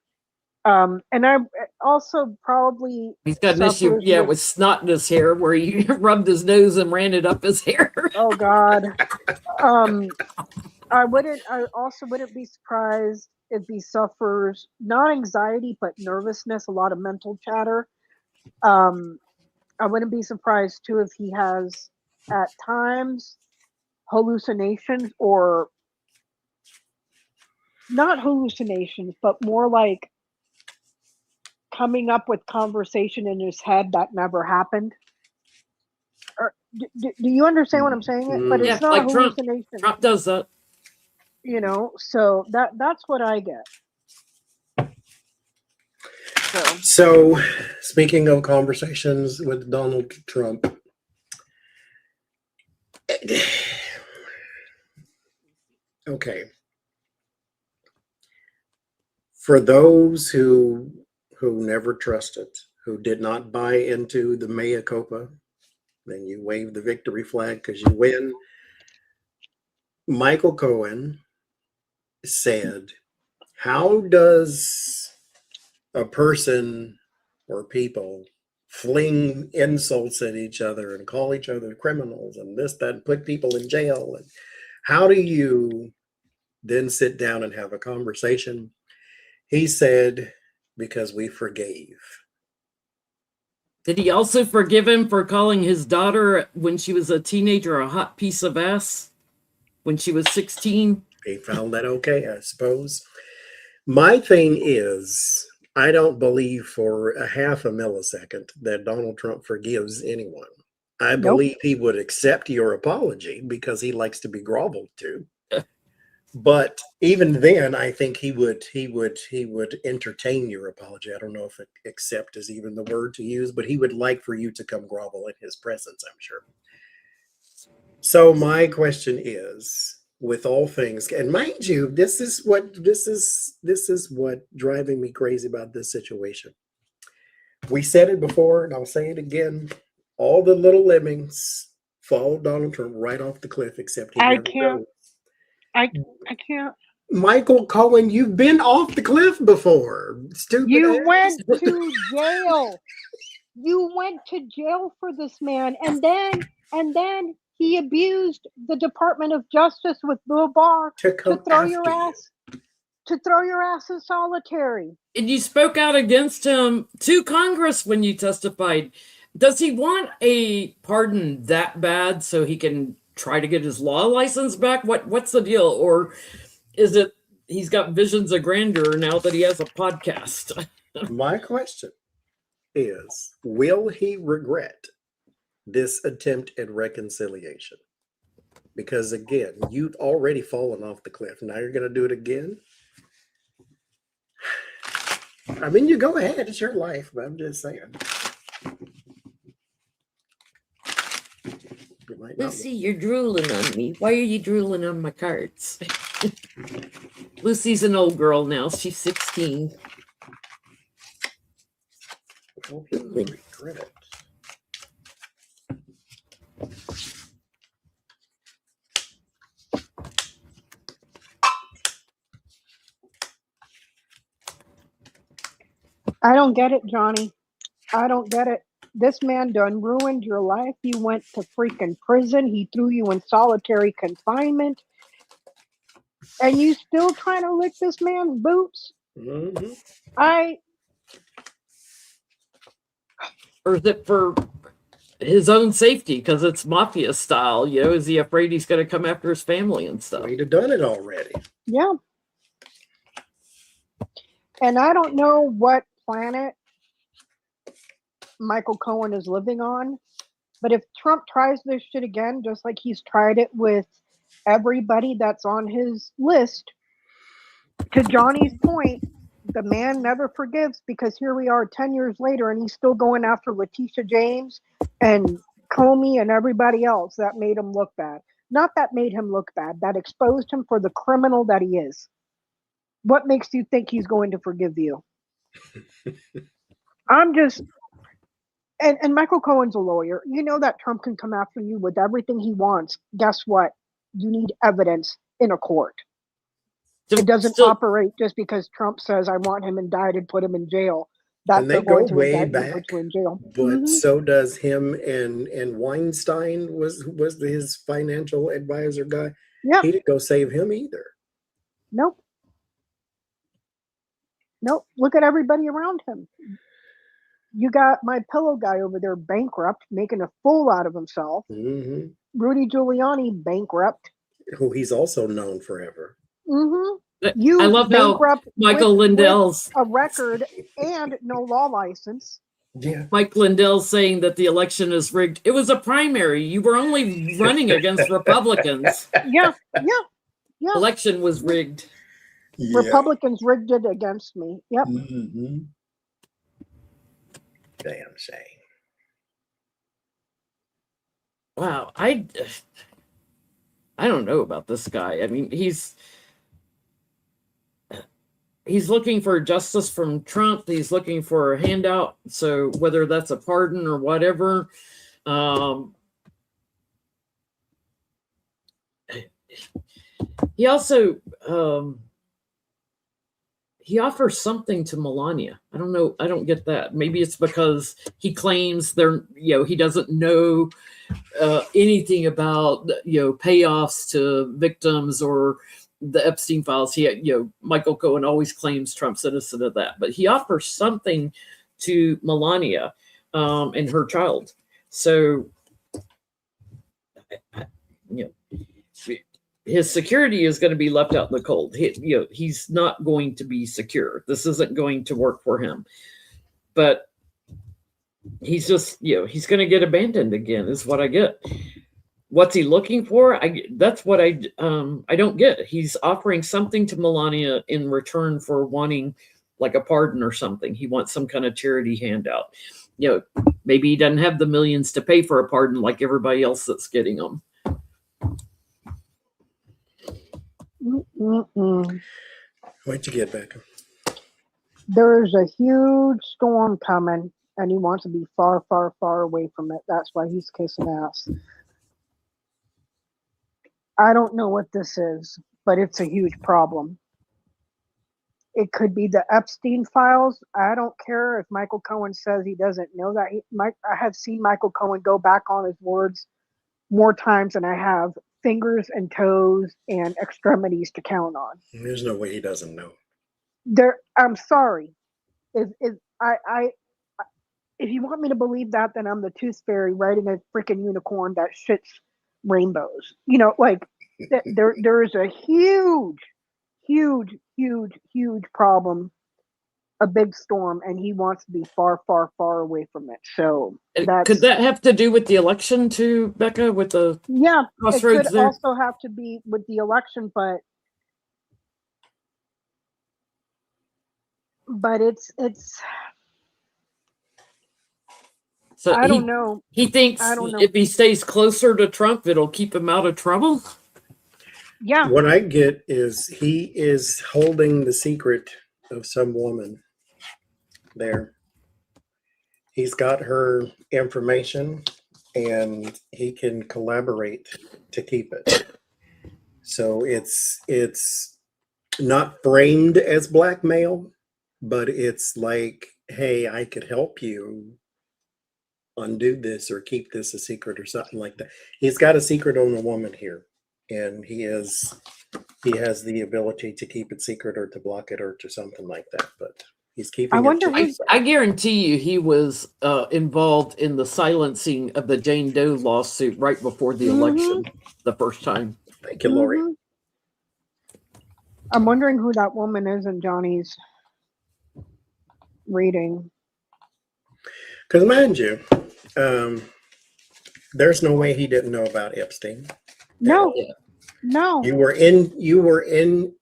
And I also probably He's got an issue, suffers yeah, with snot in his hair where he rubbed his nose and ran it up his hair. Oh God. I also wouldn't be surprised if he suffers not anxiety but nervousness, a lot of mental chatter. I wouldn't be surprised too if he has at times hallucinations, or not hallucinations, but more like coming up with conversation in his head that never happened. Or, do you understand what I'm saying? But it's Yeah, not like a Trump. hallucination. Trump does that. You know, so that's what I get. So, speaking of conversations with Donald Trump, okay. For those who never trusted, who did not buy into the mea culpa, then you wave the victory flag because you win. Michael Cohen said, how does a person or people fling insults at each other and call each other criminals and this, that, and put people in jail? And how do you then sit down and have a conversation? He said, because we forgave. Did he also forgive him for calling his daughter when she was a teenager a hot piece of ass when she was 16? He found that okay, I suppose. My thing is, I don't believe for a half a millisecond that Donald Trump forgives anyone. I believe he would accept your apology because he likes to be groveled to. But even then, I think he would entertain your apology. I don't know if accept is even the word to use, but he would like for you to come grovel in his presence, I'm sure. So my question is, with all things, and mind you, this is what driving me crazy about this situation. We said it before, and I'll say it again. All the little lemmings followed Donald Trump right off the cliff, except he never goes. I can't. Michael Cohen, you've been off the cliff before. Stupid. You went to jail. You went to jail for this man, and then he abused the Department of Justice with Bill Barr to throw your ass in solitary. And you spoke out against him to Congress when you testified. Does he want a pardon that bad so he can try to get his law license back? What's the deal? Or is it he's got visions of grandeur now that he has a podcast? My question is, will he regret this attempt at reconciliation? Because again, you've already fallen off the cliff. Now you're going to do it again? I mean, you go ahead. It's your life, but I'm just saying. Lucy, you're drooling on me. Why are you drooling on my cards? Lucy's an old girl now. She's 16. Hope you regret it. I don't get it, Johnny. I don't get it. This man done ruined your life. You went to freaking prison. He threw you in solitary confinement. And you still trying to lick this man's boots? Mhm. Or is it for his own safety because it's mafia style? You know, is he afraid he's going to come after his family and stuff? We'd have done it already. Yeah. And I don't know what planet Michael Cohen is living on, but if Trump tries this shit again, just like he's tried it with everybody that's on his list, to Johnny's point, the man never forgives, because here we are 10 years later and he's still going after Letitia James and Comey and everybody else that made him look bad. Not that made him look bad, that exposed him for the criminal that he is. What makes you think he's going to forgive you? I'm just, and Michael Cohen's a lawyer. You know that Trump can come after you with everything he wants. Guess what? You need evidence in a court. It doesn't operate just because Trump says, I want him indicted, put him in jail. That And they they're go going to way indict him, back, put you in jail. but so does him and Weinstein was his financial advisor guy. Yeah. He didn't go save him either. Nope. Look at everybody around him. You got my pillow guy over there bankrupt, making a fool out of himself. Mm-hmm. Rudy Giuliani bankrupt. Who he's also known forever. Mm-hmm. You I love how bankrupt Michael Lindell's with a record and no law license. Yeah. Mike Lindell's saying that the election is rigged. It was a primary. You were only running against Republicans. Yeah. Election was rigged. Yeah. Republicans rigged it against me. Yep. Mm-hmm. Damn shame. Wow, I don't know about this guy. I mean, he's looking for justice from Trump. He's looking for a handout. So whether that's a pardon or whatever, he also he offers something to Melania. I don't know. I don't get that. Maybe it's because he claims he doesn't know anything about, payoffs to victims or the Epstein files. Michael Cohen always claims Trump's innocent of that, but he offers something to Melania and her child. So, his security is going to be left out in the cold. He's not going to be secure. This isn't going to work for him. But he's just, he's going to get abandoned again, is what I get. What's he looking for? That's what I don't get. He's offering something to Melania in return for wanting like a pardon or something. He wants some kind of charity handout. Maybe he doesn't have the millions to pay for a pardon like everybody else that's getting them. What'd you get, Becca? There's a huge storm coming, and he wants to be far, far, far away from it. That's why he's kissing ass. I don't know what this is, but it's a huge problem. It could be the Epstein files. I don't care if Michael Cohen says he doesn't know that. I have seen Michael Cohen go back on his words more times than I have fingers and toes and extremities to count on. There's no way he doesn't know. I'm sorry. If you want me to believe that, then I'm the tooth fairy riding a freaking unicorn that shits rainbows. There is a huge problem, a big storm, and he wants to be far, far, far away from it. So could that have to do with the election too, Becca? With the crossroads, it could also have to be with the election, but it's. So I don't know. He thinks if he stays closer to Trump, it'll keep him out of trouble. Yeah. What I get is he is holding the secret of some woman there. He's got her information and he can collaborate to keep it. So it's not framed as blackmail, but it's like, hey, I could help you undo this or keep this a secret or something like that. He's got a secret on a woman here, and he is he has the ability to keep it secret or to block it or to something like that. But he's keeping I it wonder to who- himself. I guarantee you he was involved in the silencing of the Jane Doe lawsuit right before the election the first time. Thank you, Lori. Mhm. I'm wondering who that woman is in Johnny's reading. Because mind you, there's no way he didn't know about Epstein. No, Yeah. no. You were in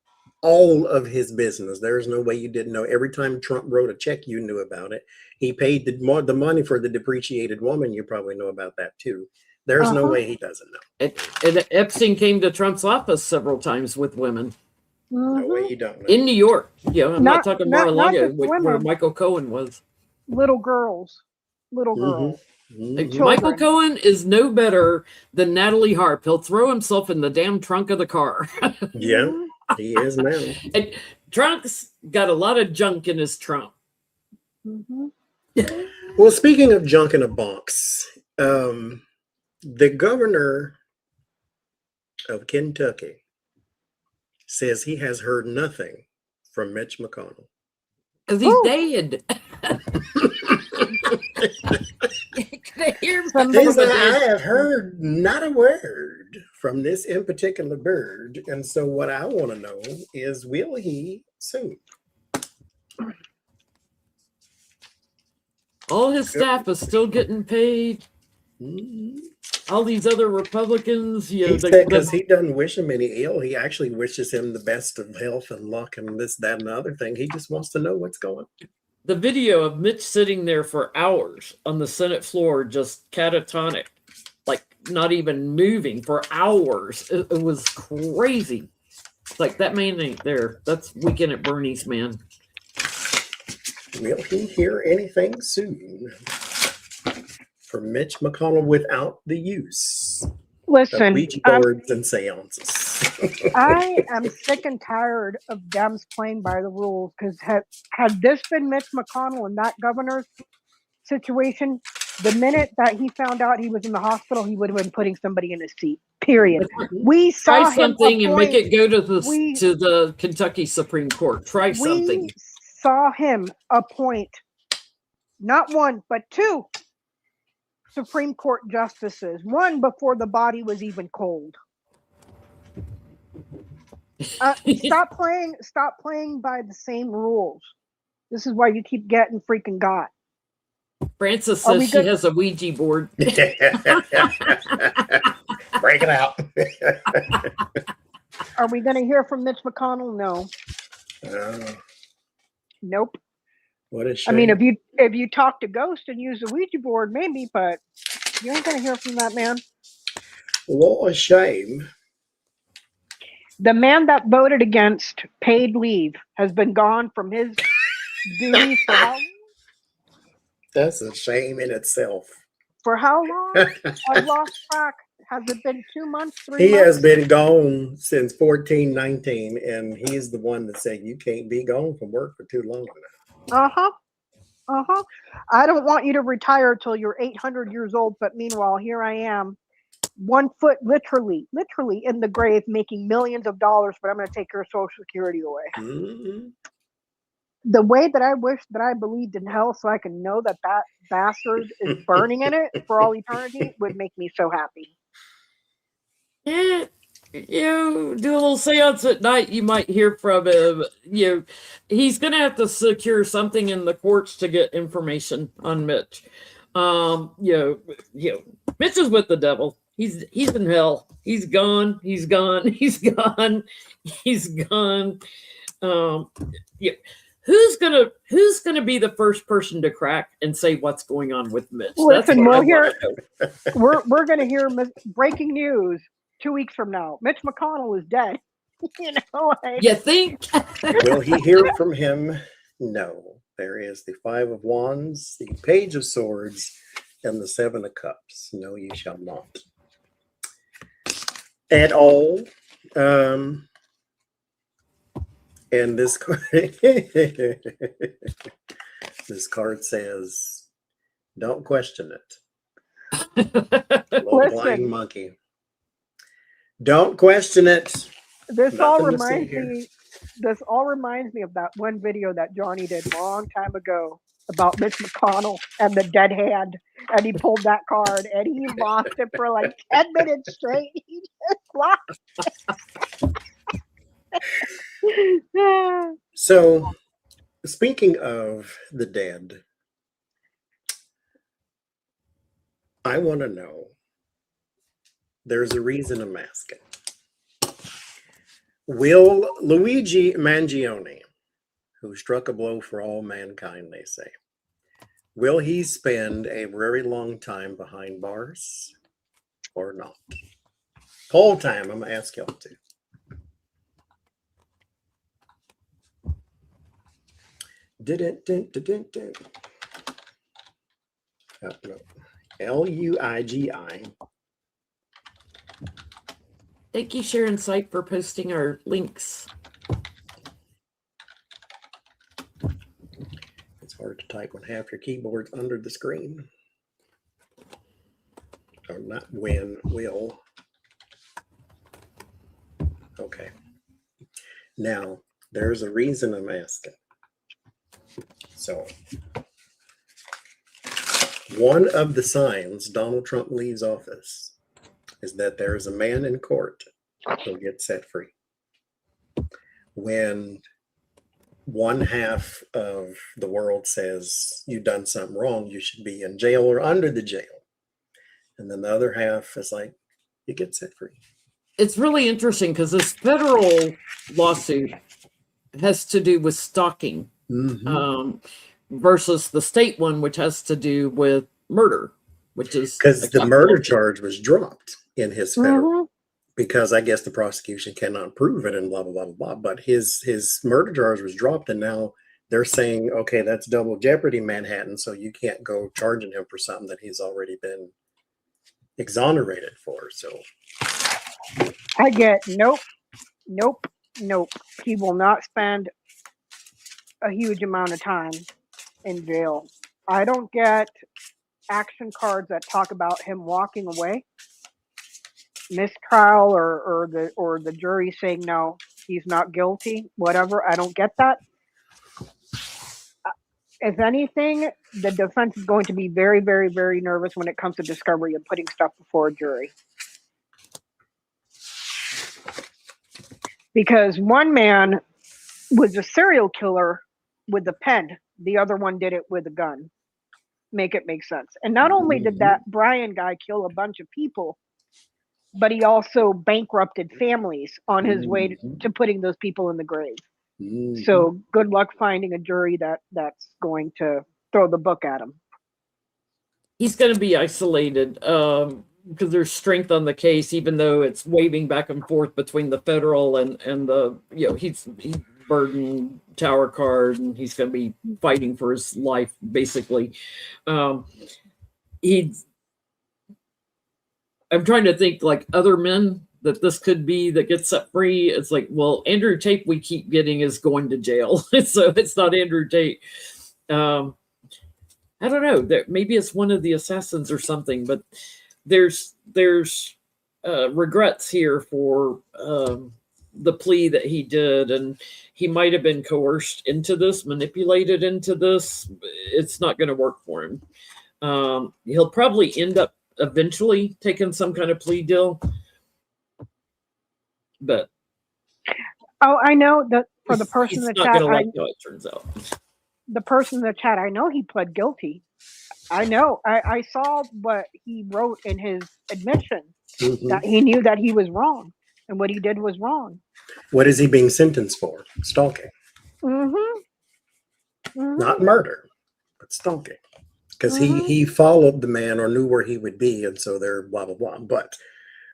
all of his business. There's no way you didn't know. Every time Trump wrote a check, you knew about it. He paid the money for the depreciated woman. You probably know about that too. There's no Uh-huh. way he doesn't know. And Epstein came to Trump's office several times with women No way Mhm. you don't know. in New York. Yeah, I'm not talking not Mar-a-Lago, just where women. Michael Cohen was. Little girls. Little Mhm. girls. Mhm. Children. Michael Cohen is no better than Natalie Harp. He'll throw himself in the damn trunk of the car. Yeah, Mhm. he is now. And Trunk's got a lot of junk in his trunk. Mhm. Well, speaking of junk in a box, the governor of Kentucky says he has heard nothing from Mitch McConnell. Because he's Woo! dead. Can I hear He Somebody- said, I have heard not a word from this in particular bird. And so what I want to know is, will he soon? all his staff is still getting paid. Mhm. All these other Republicans, you know, He said because he doesn't wish him any ill. He actually wishes him the best of health and luck and this, that, and the other thing. He just wants to know what's going on. the video of Mitch sitting there for hours on the Senate floor, just catatonic, like not even moving for hours. It was crazy. It's like, that man ain't there. That's Weekend at Bernie's, man. Will he hear anything soon from Mitch McConnell without the use of Listen, Ouija boards and seances? I am sick and tired of Dems playing by the rules, because had this been Mitch McConnell and that governor's situation, the minute that he found out he was in the hospital, he would have been putting somebody in his seat. Period. We saw Try him something and make appoint- it go to the we- to the Kentucky Supreme Court. Try something. We saw him appoint not one but two Supreme Court justices. One before the body was even cold. Stop playing by the same rules. This is why you keep getting freaking got. Francis Are we says she good? has a Ouija board. Break it out. Are we going to hear from Mitch McConnell? No. Oh, Nope. what a I shame. mean, if you talk to Ghost and use the Ouija board, maybe, but you ain't going to hear from that man. What a shame. The man that voted against paid leave has been gone from his duties for how, That's a shame in itself. for how long? I've lost track. Has it been 2 months, 3 He months? has been gone since 1419, and he's the one that said you can't be gone from work for too long now. Uh-huh. Uh-huh. I don't want you to retire till you're 800 years old, but meanwhile, here I am, 1 foot literally in the grave, making millions of dollars, but I'm going to take your Social Security away. Mhm. The way that I wish that I believed in hell so I can know that that bastard is burning in it for all eternity would make me so happy. Yeah, you do a little seance at night, you might hear from him. He's gonna have to secure something in the courts to get information on Mitch. Mitch is with the devil. He's in hell. He's gone. He's gone. He's gone. He's gone. Who's gonna be the first person to crack and say what's going on with Mitch? Listen, what I we'll hear- wanna know. We're going to hear breaking news 2 weeks from now. Mitch McConnell is dead. Like, You think? Will he hear from him? No. There is the Five of Wands, the Page of Swords, and the Seven of Cups. No, you shall not. At all. And this card, this card says, don't question it. Low flying Listen. monkey. Don't question it. This all Nothing to see reminds here. me. This all reminds me of that one video that Johnny did long time ago about Mitch McConnell and the dead hand, and he pulled that card and he lost it for like 10 minutes straight. He just lost. So, speaking of the dead, I want to know, there's a reason I'm asking. Will Luigi Mangione, who struck a blow for all mankind, they say, will he spend a very long time behind bars or not? Whole time, I'm going to ask y'all to. Oh, no. Luigi. Thank you, Sharon Sipe, for posting our links. It's hard to type when half your keyboard's under the screen. Or not when, will. Okay. Now, there's a reason I'm asking. So, one of the signs Donald Trump leaves office is that there is a man in court who'll get set free. When one half of the world says you've done something wrong, you should be in jail or under the jail. And then the other half is like, you get set free. It's really interesting because this federal lawsuit has to do with stalking. Mm-hmm. Versus the state one, which has to do with murder, which is because the murder charge was dropped in his federal, Mhm. because I guess the prosecution cannot prove it and blah, blah, blah, blah, blah. But his murder charge was dropped, and now they're saying, okay, that's double jeopardy Manhattan, so you can't go charging him for something that he's already been exonerated for. So I get nope. He will not spend a huge amount of time in jail. I don't get action cards that talk about him walking away, mistrial, or the jury saying no, he's not guilty, whatever. I don't get that. If anything, the defense is going to be very, very, very nervous when it comes to discovery and putting stuff before a jury. Because one man was a serial killer with a pen, the other one did it with a gun. Make it make sense. And not only did that Brian guy kill a bunch of people, but he also bankrupted families on his way to putting those people in the grave. So good luck finding a jury that's going to throw the book at him. He's going to be isolated because there's strength on the case, even though it's waving back and forth between the federal and the, he's burdened tower card, and he's going to be fighting for his life, basically. I'm trying to think like other men that this could be that gets set free. It's like, well, Andrew Tate we keep getting is going to jail. So it's not Andrew Tate. I don't know. Maybe it's one of the assassins or something, but there's regrets here for the plea that he did, and he might have been coerced into this, manipulated into this. It's not going to work for him. He'll probably end up eventually taking some kind of plea deal. But I know that for the person in the chat, like how it turns out. The person in the chat, I know he pled guilty. I know. I saw what he wrote in his admission, that he knew that he was wrong and what he did was wrong. What is he being sentenced for? Stalking. Not murder, but stalking. Because he followed the man or knew where he would be, and so they're blah, blah, blah. But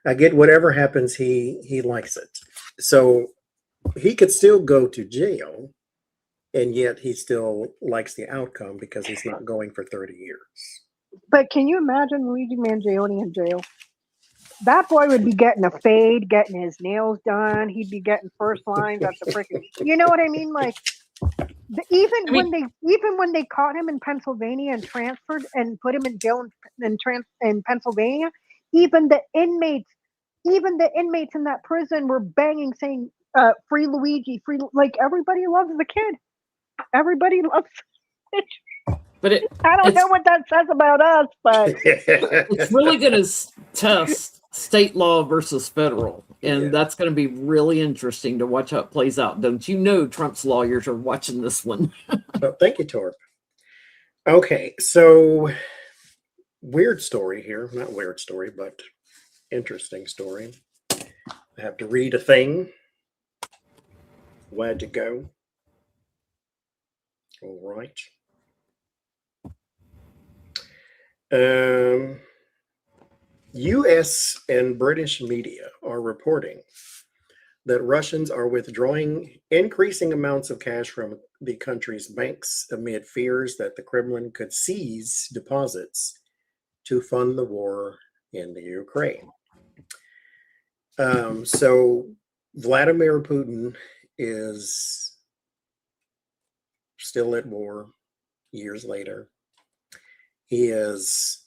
I get whatever happens, he likes it. So he could still go to jail, and yet he still likes the outcome because he's not going for 30 years. But can you imagine Luigi Mangione in jail? That boy would be getting a fade, getting his nails done. He'd be getting first lines at the freaking. You know what I mean? Like, even when they caught him in Pennsylvania and transferred and put him in jail in Pennsylvania, even the inmates even the inmates in that prison were banging, saying, "Free Luigi, free!" Like everybody loves the kid. Everybody loves. But I don't know what that says about us, but it's really going to test state law versus federal. And Yeah. that's going to be really interesting to watch how it plays out. Don't you know Trump's lawyers are watching this one? Well, thank you, Torp. Okay, so weird story here. Not weird story, but interesting story. I have to read a thing. Where'd it go? All right. U.S. and British media are reporting that Russians are withdrawing increasing amounts of cash from the country's banks amid fears that the Kremlin could seize deposits to fund the war in the Ukraine. So Vladimir Putin is still at war years later. He has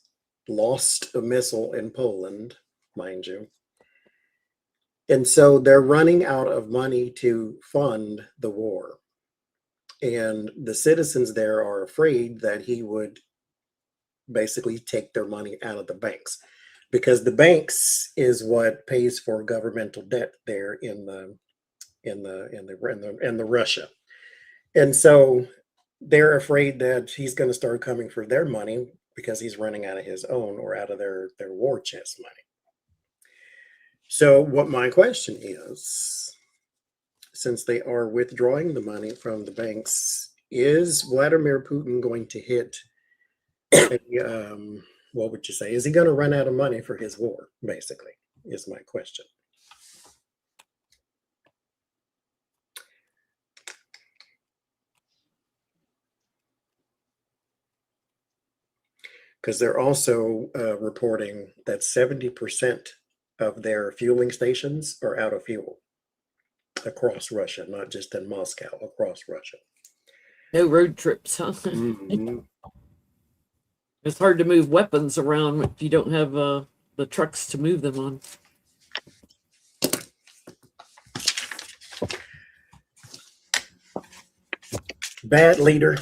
lost a missile in Poland, mind you. And so they're running out of money to fund the war. And the citizens there are afraid that he would basically take their money out of the banks, because the banks is what pays for governmental debt there in Russia. And so they're afraid that he's going to start coming for their money because he's running out of his own, or out of their war chest money. So what my question is, since they are withdrawing the money from the banks, is Vladimir Putin going to hit what would you say? Is he going to run out of money for his war, basically, is my question. Because they're also reporting that 70% of their fueling stations are out of fuel across Russia, not just in Moscow, across Russia. No road trips, huh? Mm-hmm. It's hard to move weapons around if you don't have the trucks to move them on. Bad leader.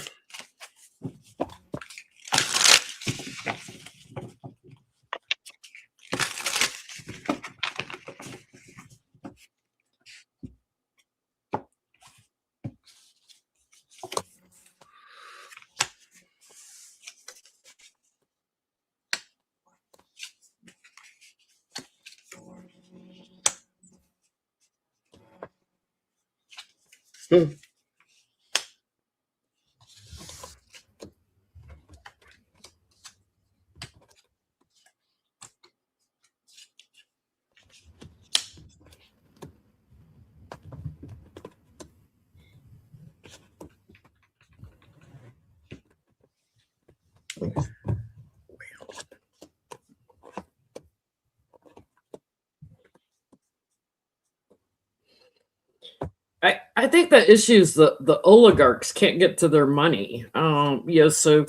I think the issue is the oligarchs can't get to their money. So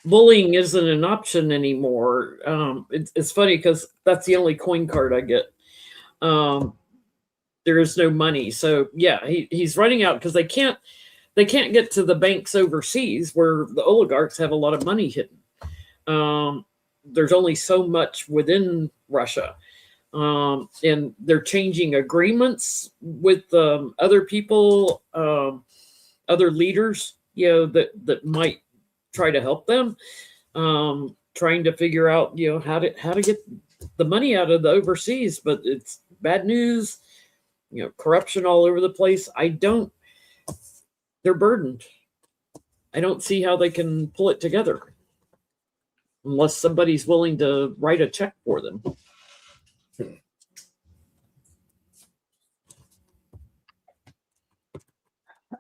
bullying isn't an option anymore. It's funny because that's the only coin card I get. There is no money. So yeah, he's running out because they can't get to the banks overseas where the oligarchs have a lot of money hidden. There's only so much within Russia. And they're changing agreements with other people, other leaders, that might try to help them, trying to figure out, how to get the money out of the overseas. But it's bad news, corruption all over the place. They're burdened. I don't see how they can pull it together unless somebody's willing to write a check for them.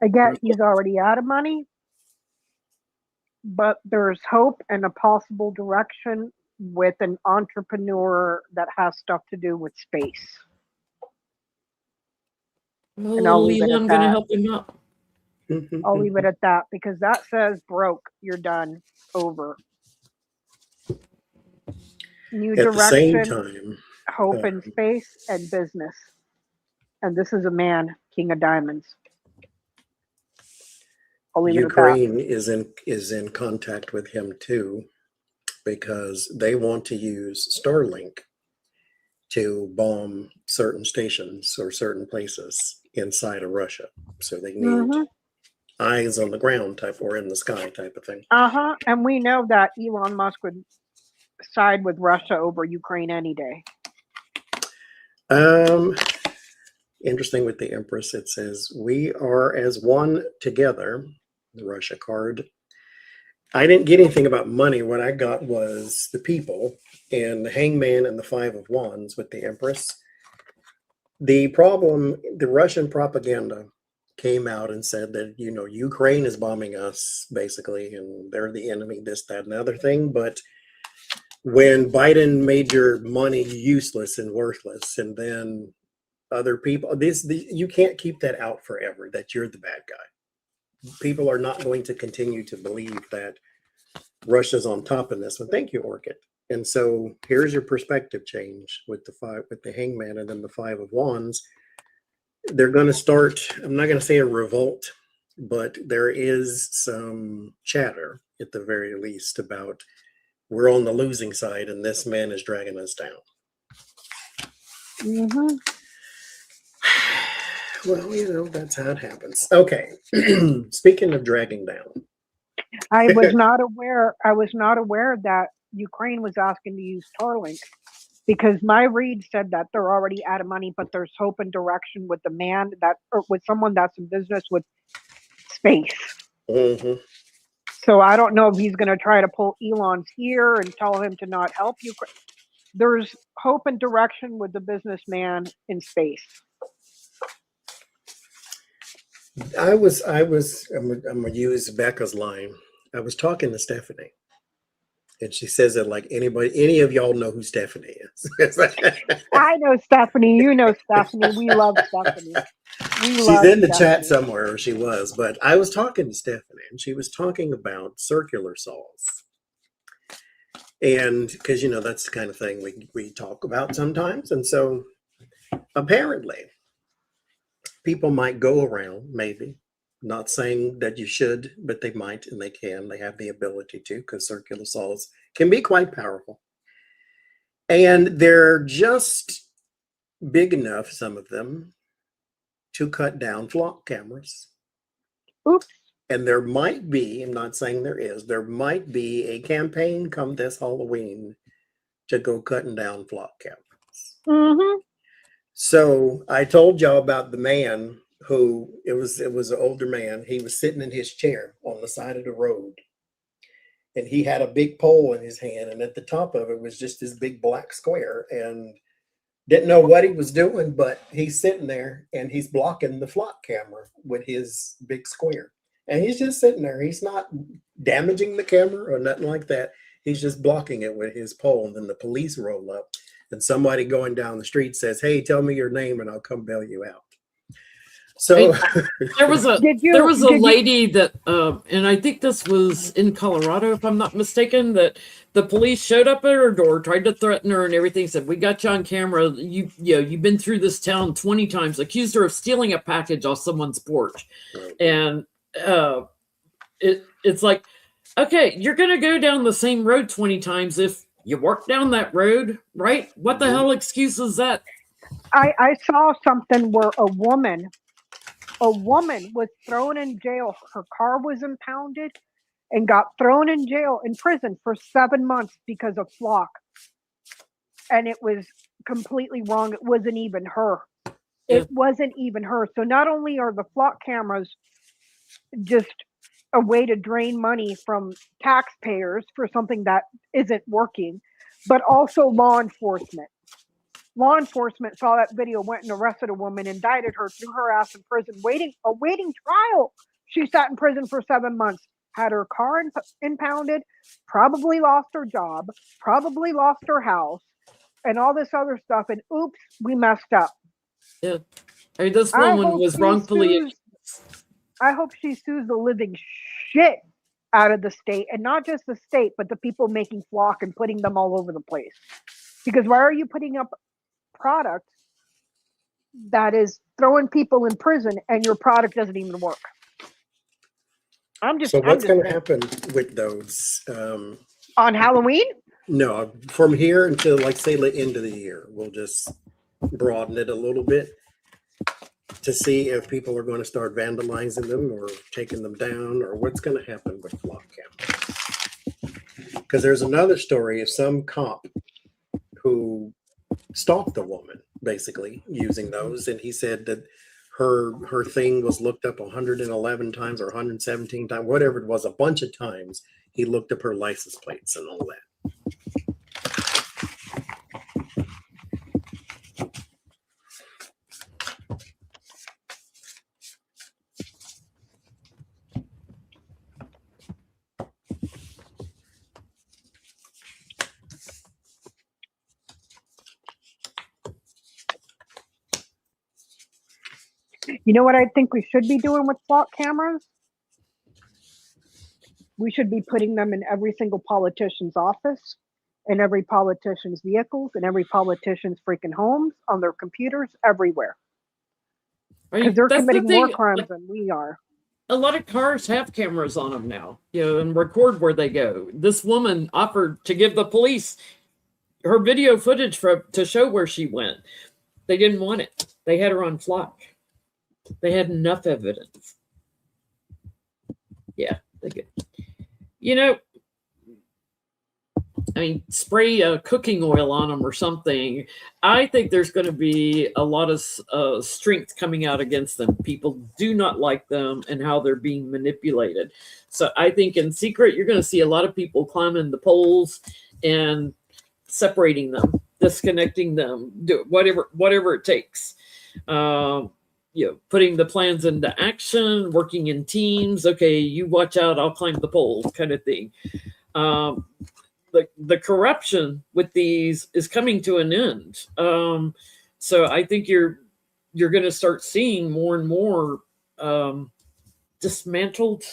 I get he's already out of money, but there's hope and a possible direction with an entrepreneur that has stuff to do with space. And I'll leave it at I'm going to that. help him out. I'll leave it at that because that says broke. You're done. Over. New At the same direction. time, hope in space and business. And this is a man, King of Diamonds. I'll leave it at that. Ukraine is in contact with him too, because they want to use Starlink to bomb certain stations or certain places inside of Russia. So they need Mhm. eyes on the ground type or in the sky type of thing. And we know that Elon Musk would side with Russia over Ukraine any day. Interesting with the Empress, it says, "We are as one together," the Russia card. I didn't get anything about money. What I got was the people and the Hangman and the Five of Wands with the Empress. The problem, the Russian propaganda came out and said that, Ukraine is bombing us, basically, and they're the enemy, this, that, and the other thing. But when Biden made your money useless and worthless, and then other people, you can't keep that out forever, that you're the bad guy. People are not going to continue to believe that Russia's on top of this one. Thank you, Orchid. And so here's your perspective change with the Hangman and then the Five of Wands. They're going to start, I'm not going to say a revolt, but there is some chatter at the very least about we're on the losing side and this man is dragging us down. Mm-hmm. Well, that's how it happens. Okay. Speaking of dragging down. I was not aware that Ukraine was asking to use Starlink, because my read said that they're already out of money, but there's hope and direction with the man or with someone that's in business with space. Mm-hmm. So I don't know if he's going to try to pull Elon's ear and tell him to not help Ukraine. There's hope and direction with the businessman in space. I'm gonna use Becca's line. I was talking to Stephanie, and she says that like any of y'all know who Stephanie is. I know Stephanie. You know Stephanie. We love Stephanie. She's in the chat somewhere, or she was. But I was talking to Stephanie, and she was talking about circular saws, and because that's the kind of thing we talk about sometimes, and so apparently people might go around, maybe, not saying that you should, but they might and they can. They have the ability to, because circular saws can be quite powerful. And they're just big enough, some of them, to cut down flock cameras. Oops. And there might be, I'm not saying there might be a campaign come this Halloween to go cutting down flock cameras. Mm-hmm. So I told y'all about the man who it was an older man. He was sitting in his chair on the side of the road, and he had a big pole in his hand, and at the top of it was just this big black square, and didn't know what he was doing, but he's sitting there and he's blocking the flock camera with his big square, and he's just sitting there. He's not damaging the camera or nothing like that. He's just blocking it with his pole, and then the police roll up. And somebody going down the street says, "Hey, tell me your name and I'll come bail you out." So there was a lady that, and I think this was in Colorado, if I'm not mistaken, that the police showed up at her door, tried to threaten her and everything, said, "We got you on camera. You've been through this town 20 times," accused her of stealing a package off someone's porch. And it's like, okay, you're going to go down the same road 20 times if you work down that road, right? What the hell excuse is that? I saw something where a woman was thrown in jail. Her car was impounded and got thrown in prison for 7 months because of flock. And it was completely wrong. It wasn't even her. It wasn't even her. So not only are the flock cameras just a way to drain money from taxpayers for something that isn't working, but also law enforcement. Law enforcement saw that video, went and arrested a woman, indicted her, threw her ass in prison, awaiting trial. She sat in prison for 7 months, had her car impounded, probably lost her job, probably lost her house, and all this other stuff. And oops, we messed up. Yeah. I mean, this woman was wrongfully. I hope she sues the living shit out of the state, and not just the state, but the people making flock and putting them all over the place. Because why are you putting up product that is throwing people in prison and your product doesn't even work. So what's going to happen with those? On Halloween? No, from here until, like, say, the end of the year, we'll just broaden it a little bit to see if people are going to start vandalizing them or taking them down, or what's going to happen with flock cameras. Because there's another story of some cop who stalked a woman, basically, using those, and he said that her thing was looked up 111 times or 117 times, whatever it was, a bunch of times. He looked up her license plates and all that. You know what I think we should be doing with flock cameras? We should be putting them in every single politician's office, in every politician's vehicles, in every politician's freaking homes, on their computers, everywhere. Because they're committing more crimes than we are. A lot of cars have cameras on them now, and record where they go. This woman offered to give the police her video footage to show where she went. They didn't want it. They had her on flock. They had enough evidence. Yeah, they could. Spray cooking oil on them or something. I think there's going to be a lot of strength coming out against them. People do not like them and how they're being manipulated. So I think in secret, you're going to see a lot of people climbing the poles and separating them, disconnecting them, do whatever it takes. Putting the plans into action, working in teams. Okay, you watch out, I'll climb the poles, kind of thing. The corruption with these is coming to an end. So I think you're going to start seeing more and more dismantled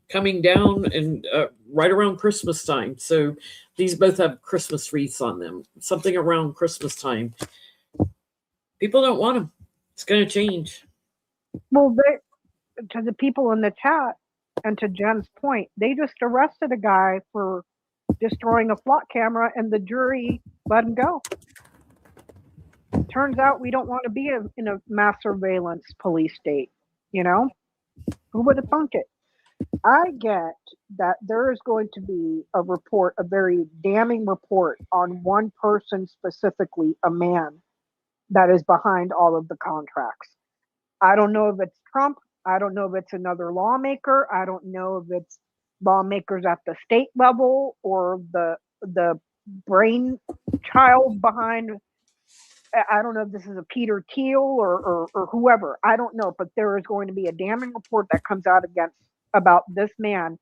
coming down, and right around Christmas time. So these both have Christmas wreaths on them. Something around Christmas time. People don't want them. It's going to change. Well, to the people in the chat, and to Jen's point, they just arrested a guy for destroying a flock camera, and the jury let him go. Turns out we don't want to be in a mass surveillance police state. Who would have thunk it? I get that there is going to be a report, a very damning report on one person specifically, a man, that is behind all of the contracts. I don't know if it's Trump. I don't know if it's another lawmaker. I don't know if it's lawmakers at the state level or the brain child behind. I don't know if this is a Peter Thiel or whoever. I don't know, but there is going to be a damning report that comes out about this man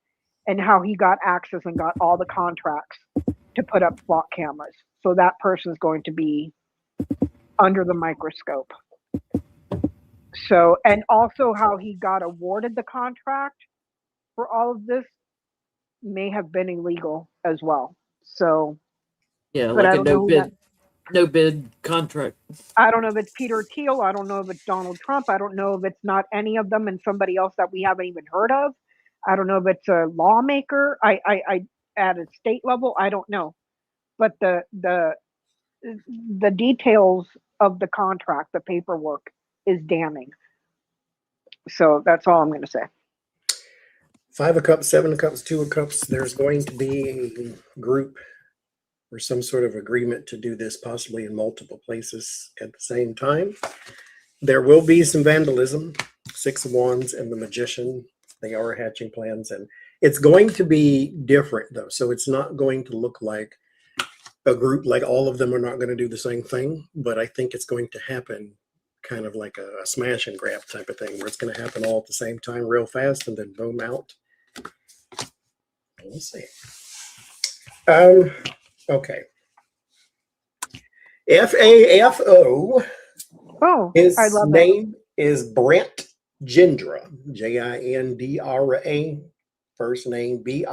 and how he got access and got all the contracts to put up flock cameras. So that person is going to be under the microscope. So, and also how he got awarded the contract for all of this may have been illegal as well. So, yeah, like a no bid contract. I don't know if it's Peter Thiel. I don't know if it's Donald Trump. I don't know if it's not any of them and somebody else that we haven't even heard of. I don't know if it's a lawmaker. I at a state level, I don't know. But the details of the contract, the paperwork, is damning. So that's all I'm going to say. 5 of Cups, 7 of Cups, 2 of Cups. There's going to be a group or some sort of agreement to do this possibly in multiple places at the same time. There will be some vandalism. 6 of Wands and the Magician. They are hatching plans, and it's going to be different though. So it's not going to look like a group, like all of them are not going to do the same thing, but I think it's going to happen kind of like a smash and grab type of thing, where it's going to happen all at the same time real fast and then boom out. We'll see. Okay. FAFO. Oh, His I love name is Brent Gendra, Jindra. First name Brent.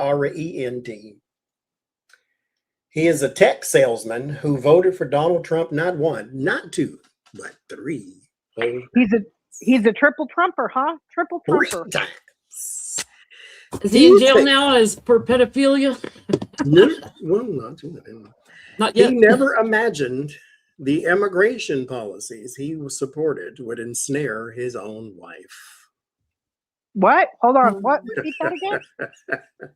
He is a tech salesman who voted for Donald Trump not one, not two, but three. He's a triple trumper, huh? Triple Three trumper. times. Is he in jail He- now as per pedophilia? No, well, not too much. Not He yet. never imagined the immigration policies he was supported would ensnare his own wife. What? Hold on. What? Repeat that again.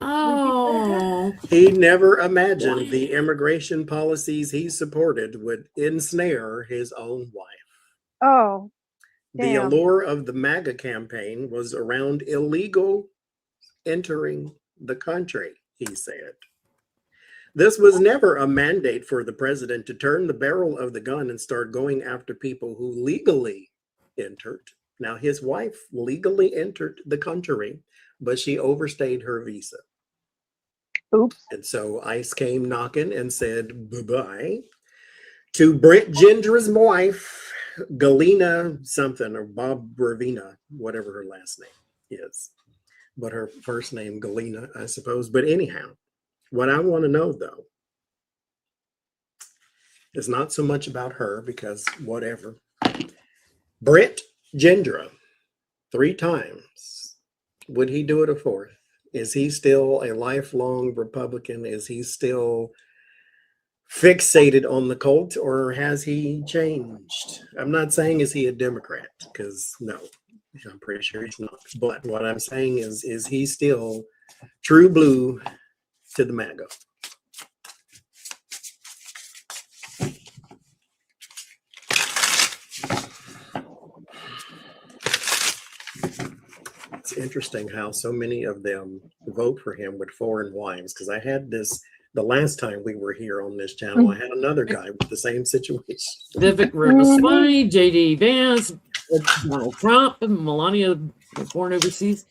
Oh, He never imagined the immigration policies he supported would ensnare his own wife. Oh, The damn. allure of the MAGA campaign was around illegal entering the country, he said. This was never a mandate for the president to turn the barrel of the gun and start going after people who legally entered. Now, his wife legally entered the country, but she overstayed her visa. Oops. And so ICE came knocking and said bye-bye to Brent Gendra's wife, Galina something, or Bob Bravina, whatever her last name is. But her first name, Galina, I suppose. But anyhow, what I want to know, though, is not so much about her, because whatever. Brent Gendra, 3 times. Would he do it a 4th? Is he still a lifelong Republican? Is he still fixated on the cult, or has he changed? I'm not saying is he a Democrat, because no, I'm pretty sure he's not. But what I'm saying is he still true blue to the MAGA? It's interesting how so many of them vote for him with foreign wives, because I had this the last time we were here on this channel. I had another guy with the same situation. Vivek Ramaswamy, J.D. Vance, Donald Trump, and Melania was born overseas.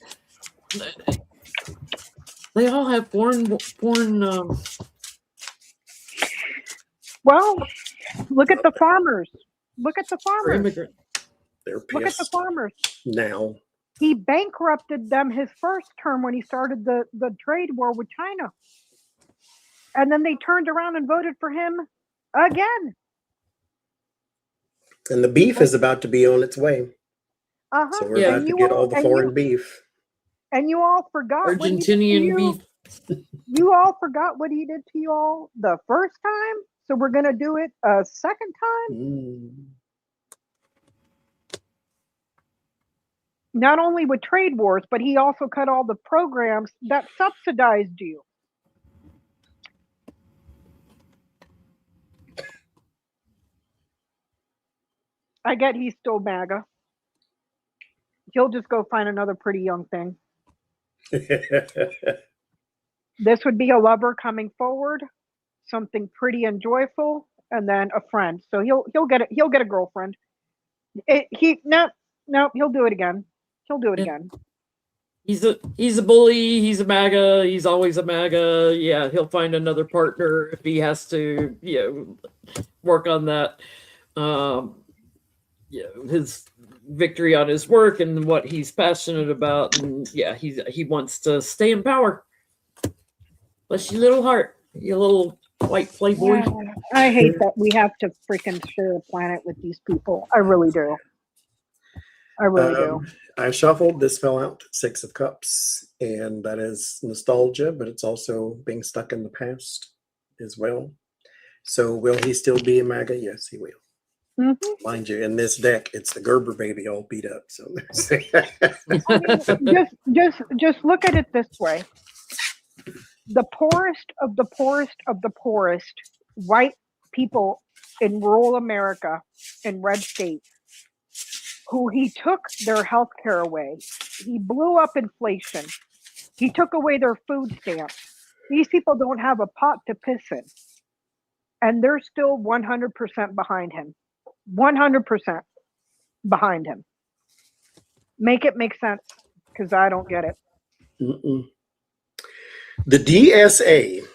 They all have foreign. Well, look at the farmers. Look at the farmers. immigrant. They're Look at the pissed farmers. now. He bankrupted them his first term when he started the trade war with China. And then they turned around and voted for him again. And the beef is about to be on its way. Uh-huh. So we're Yeah. about to get all the foreign beef. And you all forgot what he did to Argentinian you. beef. You all forgot what he did to you all the first time. So we're going to do it a second time. Mm. Not only with trade wars, but he also cut all the programs that subsidized you. I get he's still MAGA. He'll just go find another pretty young thing. This would be a lover coming forward, something pretty and joyful, and then a friend. So he'll get it. He'll get a girlfriend. He'll do it again. He'll do it Yeah. again. He's a bully. He's a MAGA. He's always a MAGA. Yeah, he'll find another partner if he has to. Work on that. His victory on his work and what he's passionate about. And he wants to stay in power. Bless your little heart, you little white playboy. Yeah, I hate that we have to freaking share a planet with these people. I really do. I really do. I shuffled. This fell out 6 of Cups, and that is nostalgia, but it's also being stuck in the past as well. So will he still be a MAGA? Yes, he will. Mm-hmm. Mind you, in this deck, it's the Gerber baby all beat up. So Just look at it this way. The poorest of the poorest of the poorest white people in rural America, in red states, who he took their health care away. He blew up inflation. He took away their food stamps. These people don't have a pot to piss in. And they're still 100% behind him. 100% behind him. Make it make sense, because I don't get it. Mm-mm. The DSA,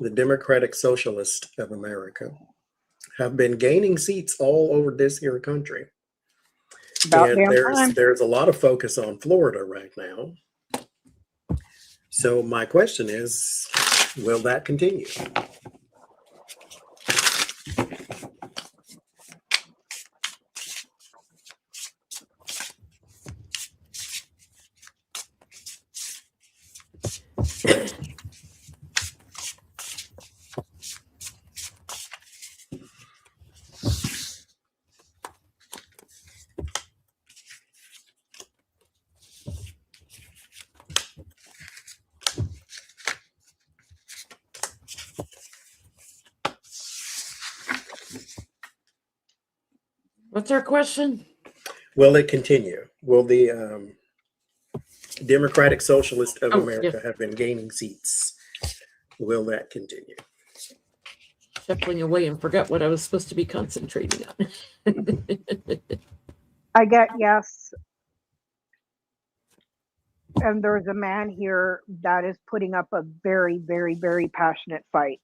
the Democratic Socialist of America, have been gaining seats all over this here country. About And damn time. there's a lot of focus on Florida right now. So my question is, will that continue? What's our question? Will it continue? Will the Democratic Socialists of Oh, America have been gaining seats? Will that continue? Shuffling away and forgot what I was supposed to be concentrating on. I get yes. And there's a man here that is putting up a very, very, very passionate fight.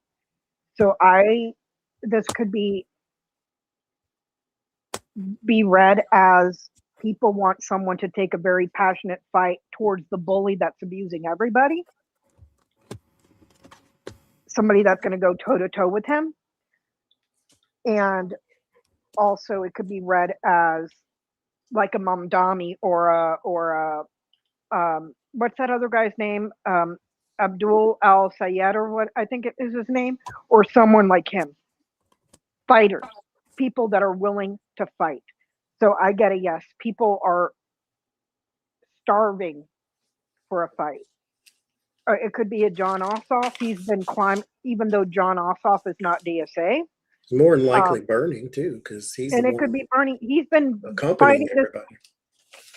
So this could be read as people want someone to take a very passionate fight towards the bully that's abusing everybody. Somebody that's going to go toe to toe with him. And also it could be read as like a Mamdani or a what's that other guy's name? Abdul Al Sayed, or what I think it is his name, or someone like him. Fighters, people that are willing to fight. So I get a yes. People are starving for a fight. It could be a John Ossoff. He's been climbing, even though John Ossoff is not DSA. More than likely burning too, because he's And the it could one be Bernie. He's been accompanying fighting this. everybody.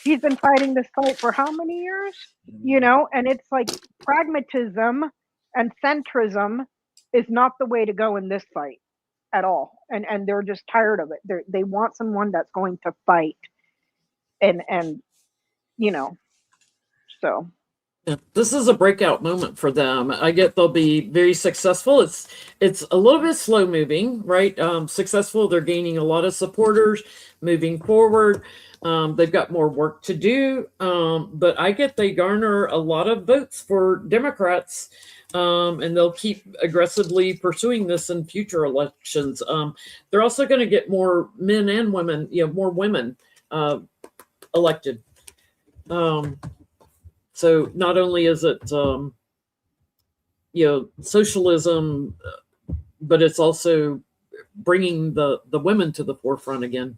He's been fighting this fight for how many years? You know, and it's like pragmatism and centrism is not the way to go in this fight at all. And they're just tired of it. They want someone that's going to fight, and you know, so. Yeah, this is a breakout moment for them. I get they'll be very successful. It's a little bit slow moving, right? Successful. They're gaining a lot of supporters, moving forward. They've got more work to do, but I get they garner a lot of votes for Democrats, and they'll keep aggressively pursuing this in future elections. They're also going to get more men and women, more women elected. So not only is it, socialism, but it's also bringing the women to the forefront again.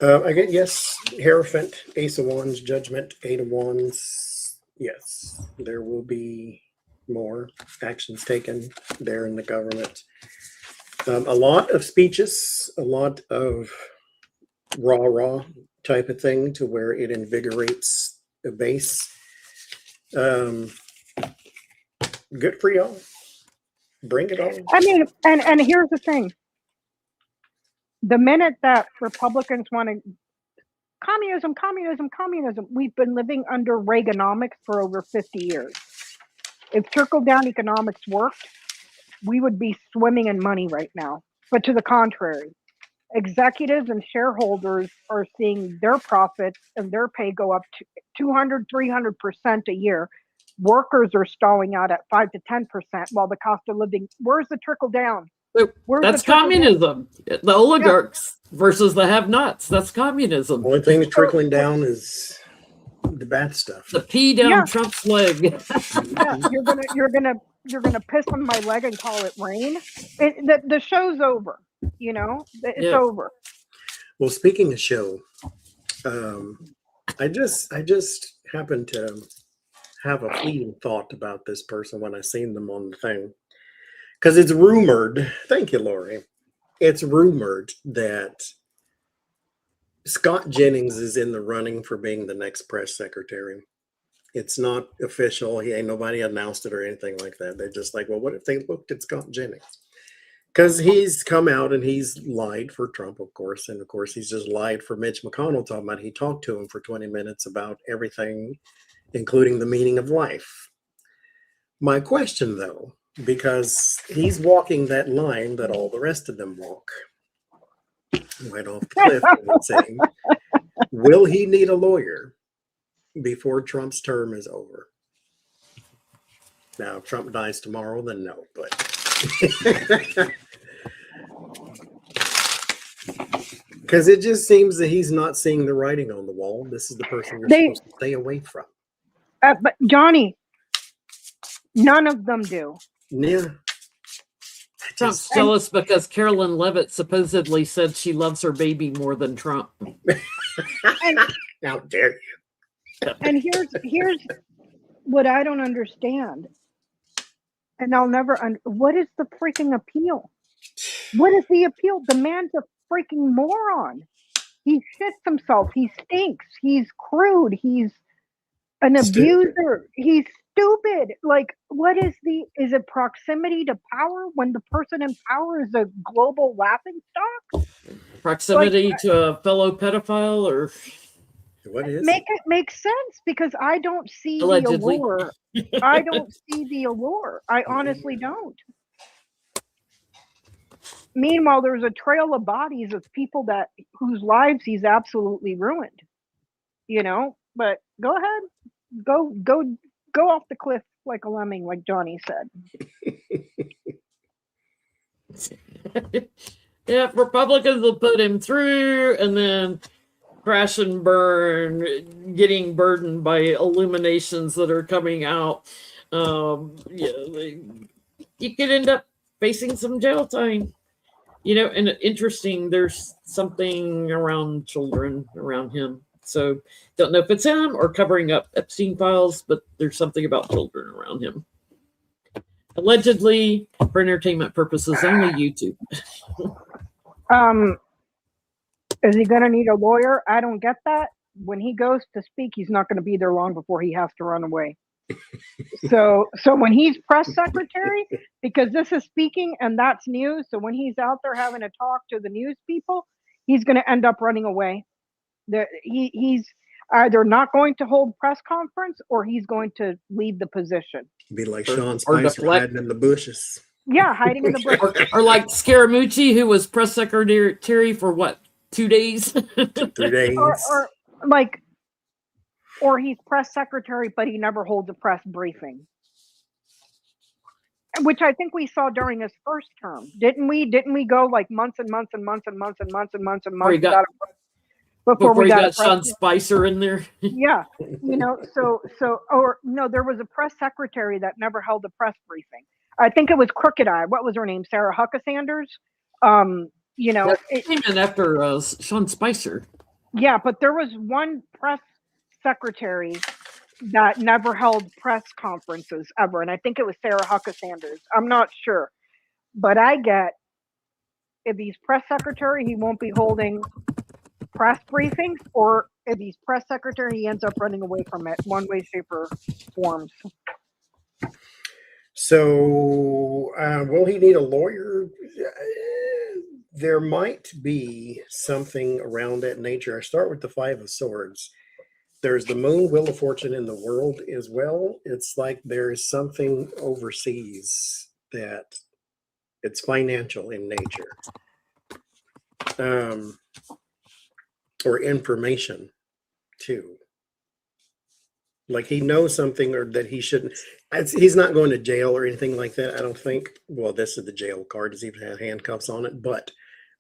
I get yes. Hierophant, Ace of Wands, Judgment, Eight of Wands. Yes, there will be more actions taken there in the government. A lot of speeches, a lot of rah type of thing to where it invigorates the base. Good for y'all. Bring it on. I mean, and here's the thing. The minute that Republicans want to communism, we've been living under Reaganomics for over 50 years. If trickle-down economics worked, we would be swimming in money right now. But to the contrary, executives and shareholders are seeing their profits and their pay go up to 200, 300% a year. Workers are stalling out at 5 to 10%, while the cost of living, where's the trickle down? That's communism. The oligarchs versus the have-nots. That's communism. Only thing that's trickling down is the bad stuff. The pee down Trump's leg. Yeah, you're gonna piss on my leg and call it rain. The show's over. It's over. Well, speaking of show, I just happened to have a fleeting thought about this person when I seen them on the thing. Because it's rumored, thank you, Lori. It's rumored that Scott Jennings is in the running for being the next press secretary. It's not official. Nobody announced it or anything like that. They're just like, well, what if they looked at Scott Jennings? Because he's come out and he's lied for Trump, of course. And of course, he's just lied for Mitch McConnell, talking about he talked to him for 20 minutes about everything, including the meaning of life. My question, though, because he's walking that line that all the rest of them walk. Right off the cliff, I would say. Will he need a lawyer before Trump's term is over? Now, if Trump dies tomorrow, then no, but because it just seems that he's not seeing the writing on the wall. This is the person you're supposed to stay away from. But Johnny, none of them do. Yeah. Trump's jealous because Carolyn Levitt supposedly said she loves her baby more than Trump. How dare you? And here's what I don't understand. And I'll never what is the freaking appeal? What is the appeal? The man's a freaking moron. He shits himself. He stinks. He's crude. He's an abuser. He's stupid. Like, what is it proximity to power when the person in power is a global laughing stock? Proximity to a fellow pedophile, or What is Make it make sense, because I don't see Allegedly. the allure. I don't see the allure. I honestly don't. Meanwhile, there's a trail of bodies of people whose lives he's absolutely ruined. You know, but go ahead, go off the cliff like a lemming, like Johnny said. yeah, Republicans will put him through, and then crash and burn, getting burdened by illuminations that are coming out. You could end up facing some jail time. You know, and interesting, there's something around children around him. So don't know if it's him or covering up Epstein files, but there's something about children around him. Allegedly, for entertainment purposes, only YouTube. Is he going to need a lawyer? I don't get that. When he goes to speak, he's not going to be there long before he has to run away. So when he's press secretary, because this is speaking and that's news, so when he's out there having a talk to the news people, he's going to end up running away. He's either not going to hold press conference or he's going to leave the position. Be like Or- Sean or Spicer deflect. hiding in the bushes. Yeah, hiding in the bush. Or like Scaramucci, who was press secretary for what, 2 days? 3 days. Or he's press secretary, but he never holds a press briefing, which I think we saw during his first term, didn't we? Didn't we go like months and months and months and months and months and months and months Before we we got a press- Sean Spicer in there. Yeah, you know, or no, there was a press secretary that never held a press briefing. I think it was Crooked Eye. What was her name? Sarah Huckabee Sanders. You know, That came in after Sean Spicer. yeah, but there was one press secretary that never held press conferences ever, and I think it was Sarah Huckabee Sanders. I'm not sure, but I get if he's press secretary, he won't be holding press briefings, or if he's press secretary, he ends up running away from it one way, shape, or form. So, will he need a lawyer? There might be something around that nature. I start with the Five of Swords. There's the Moon, Wheel of Fortune in the world as well. It's like there is something overseas that it's financial in nature. Or information too. Like he knows something or that he shouldn't. He's not going to jail or anything like that, I don't think. Well, this is the jail card. Doesn't even have handcuffs on it. But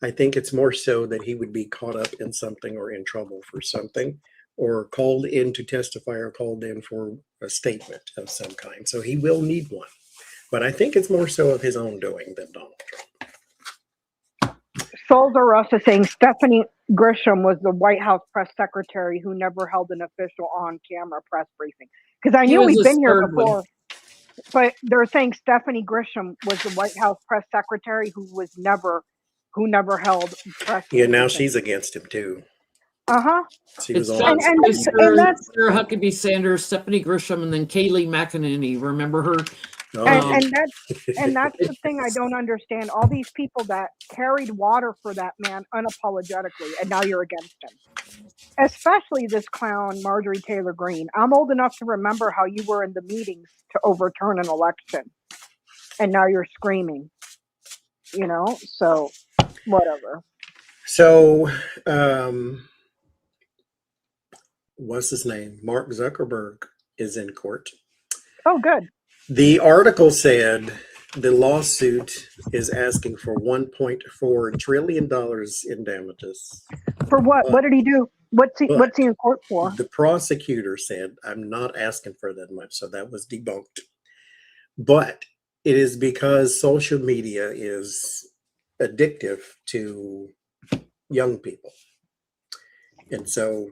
I think it's more so that he would be caught up in something or in trouble for something, or called in to testify or called in for a statement of some kind. So he will need one. But I think it's more so of his own doing than Donald Trump. Soldier Russ is saying Stephanie Grisham was the White House press secretary who never held an official on-camera press briefing. Because I He knew was we've the been here third one. before, but they're saying Stephanie Grisham was the White House press secretary who never held press. Yeah, now briefings. she's against him too. Uh-huh. She It's was Sean on. And Spicer, that's- Sarah Huckabee Sanders, Stephanie Grisham, and then Kayleigh McEnany. Remember her? Oh, And that's the thing I don't understand. All these people that carried water for that man unapologetically, and now you're against him. Especially this clown, Marjorie Taylor Greene. I'm old enough to remember how you were in the meetings to overturn an election, and now you're screaming. You know, so whatever. So, what's his name? Mark Zuckerberg is in court. Oh, good. The article said the lawsuit is asking for $1.4 trillion in damages. For what? What did he do? What's he in court for? The prosecutor said, I'm not asking for that much. So that was debunked. But it is because social media is addictive to young people. And so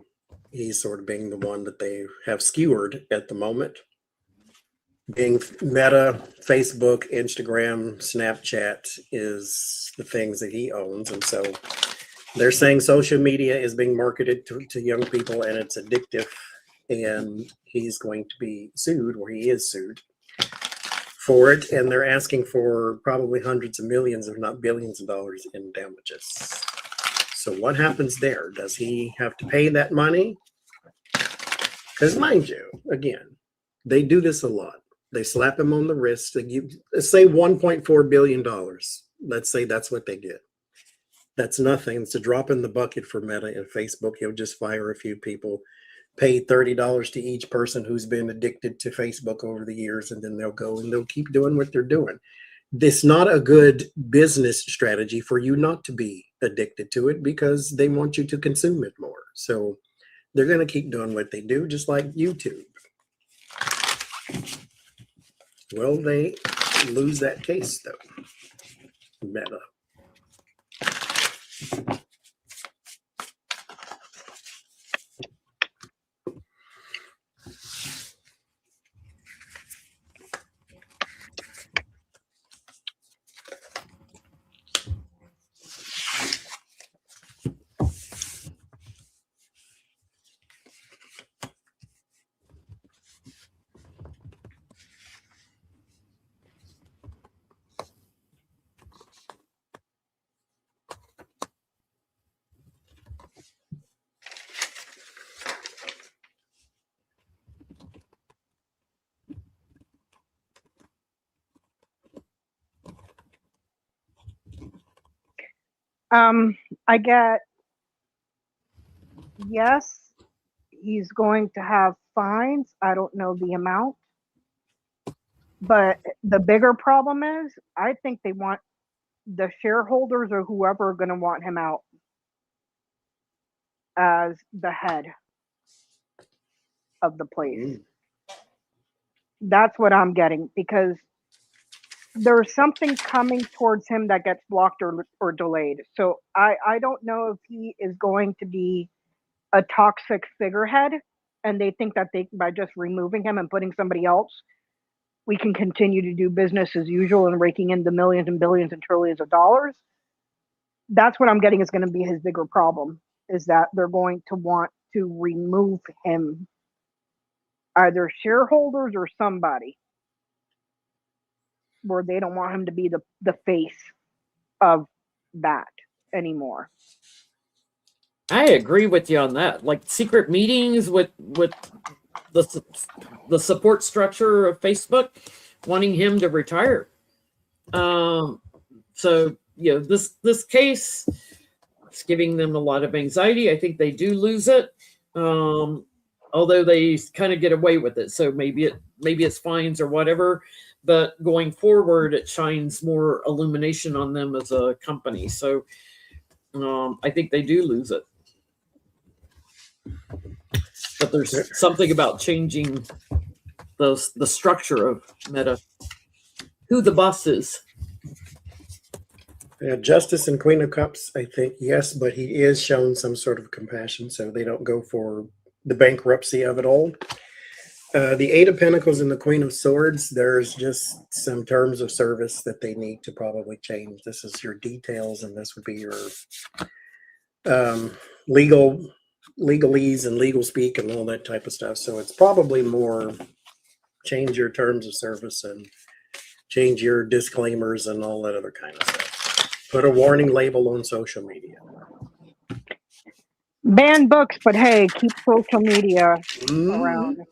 he's sort of being the one that they have skewered at the moment. Being Meta, Facebook, Instagram, Snapchat is the things that he owns. And so They're saying social media is being marketed to young people and it's addictive, and he's going to be sued, or he is sued for it, and they're asking for probably hundreds of millions, if not billions of dollars in damages. So what happens there? Does he have to pay that money? Because mind you, again, they do this a lot. They slap him on the wrist. They give, let's say $1.4 billion. Let's say that's what they get. That's nothing. It's a drop in the bucket for Meta and Facebook. He'll just fire a few people, pay $30 to each person who's been addicted to Facebook over the years, and then they'll go and they'll keep doing what they're doing. This not a good business strategy for you not to be addicted to it, because they want you to consume it more. So they're going to keep doing what they do, just like YouTube. Will they lose that case, though? Meta. I get, yes, he's going to have fines. I don't know the amount. But the bigger problem is, I think they want the shareholders or whoever are going to want him out as the head of the place. That's what I'm getting, because there's something coming towards him that gets blocked or delayed. So I don't know if he is going to be a toxic figurehead, and they think that by just removing him and putting somebody else, we can continue to do business as usual and raking in the millions and billions and trillions of dollars. That's what I'm getting is going to be his bigger problem, is that they're going to want to remove him, either shareholders or somebody, where they don't want him to be the face of that anymore. I agree with you on that. Like secret meetings with the support structure of Facebook wanting him to retire. So this case is giving them a lot of anxiety. I think they do lose it, although they kind of get away with it. So maybe it's fines or whatever. But going forward, it shines more illumination on them as a company. So I think they do lose it. But there's something about changing the structure of Meta, who the boss is. Justice and Queen of Cups, I think, yes, but he is shown some sort of compassion, so they don't go for the bankruptcy of it all. The Eight of Pentacles and the Queen of Swords, there's just some terms of service that they need to probably change. This is your details, and this would be your legalese and legal speak and all that type of stuff. So it's probably more change your terms of service and change your disclaimers and all that other kind of stuff. Put a warning label on social media. Ban books, but hey, keep social media around.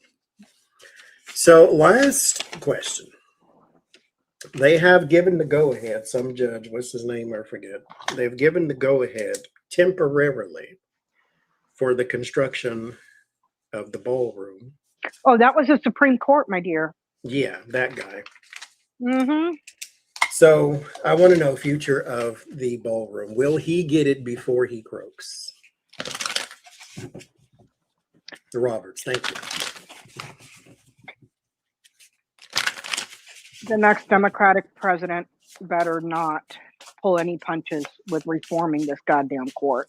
So last question. They have given the go-ahead, some judge, what's his name, I forget. They've given the go-ahead temporarily for the construction of the ballroom. Oh, that was the Supreme Court, my dear. Yeah, that guy. Mm-hmm. So I want to know future of the ballroom. Will he get it before he croaks? The Roberts, thank you. The next Democratic president better not pull any punches with reforming this goddamn court,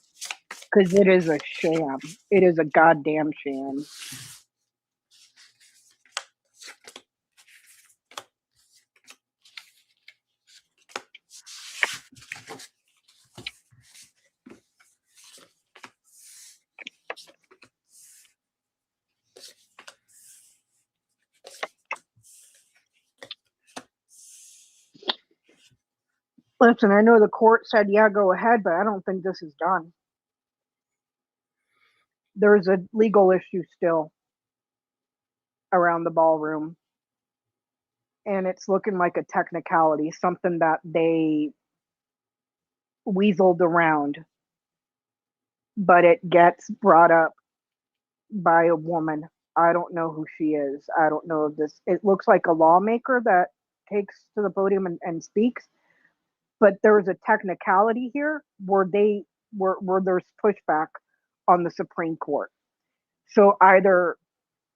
because it is a sham. It is a goddamn sham. Listen, I know the court said, yeah, go ahead, but I don't think this is done. There's a legal issue still around the ballroom. And it's looking like a technicality, something that they weaseled around. But it gets brought up by a woman. I don't know who she is. I don't know if this, it looks like a lawmaker that takes to the podium and speaks. But there's a technicality here where there's pushback on the Supreme Court. So either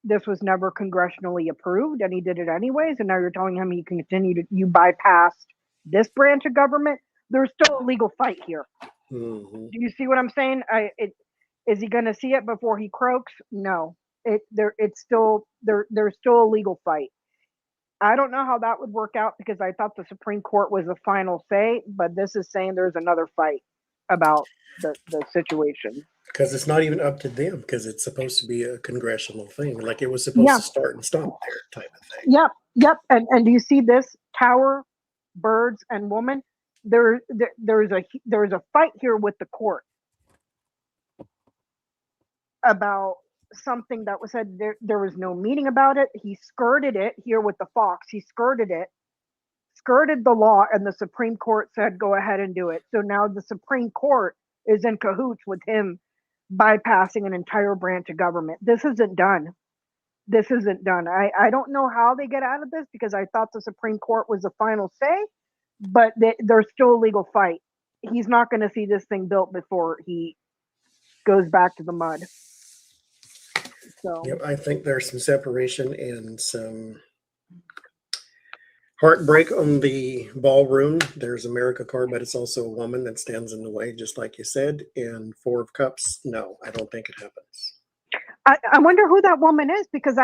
this was never congressionally approved and he did it anyways, and now you're telling him he can continue to, you bypassed this branch of government. There's still a legal fight here. Mhm. Do you see what I'm saying? Is he going to see it before he croaks? No. There's still a legal fight. I don't know how that would work out because I thought the Supreme Court was the final say, but this is saying there's another fight about the situation. Because it's not even up to them, because it's supposed to be a congressional thing. Like it was supposed Yeah. to start and stop there type of thing. Yep. And do you see this tower, birds, and woman? There's a fight here with the court about something that was said. There was no meeting about it. He skirted it here with the fox. He skirted the law, and the Supreme Court said, go ahead and do it. So now the Supreme Court is in cahoots with him bypassing an entire branch of government. This isn't done. I don't know how they get out of this because I thought the Supreme Court was the final say, but there's still a legal fight. He's not going to see this thing built before he goes back to the mud. So Yep, I think there's some separation and some heartbreak on the ballroom. There's America card, but it's also a woman that stands in the way, just like you said. And Four of Cups, no, I don't think it happens. I wonder who that woman is because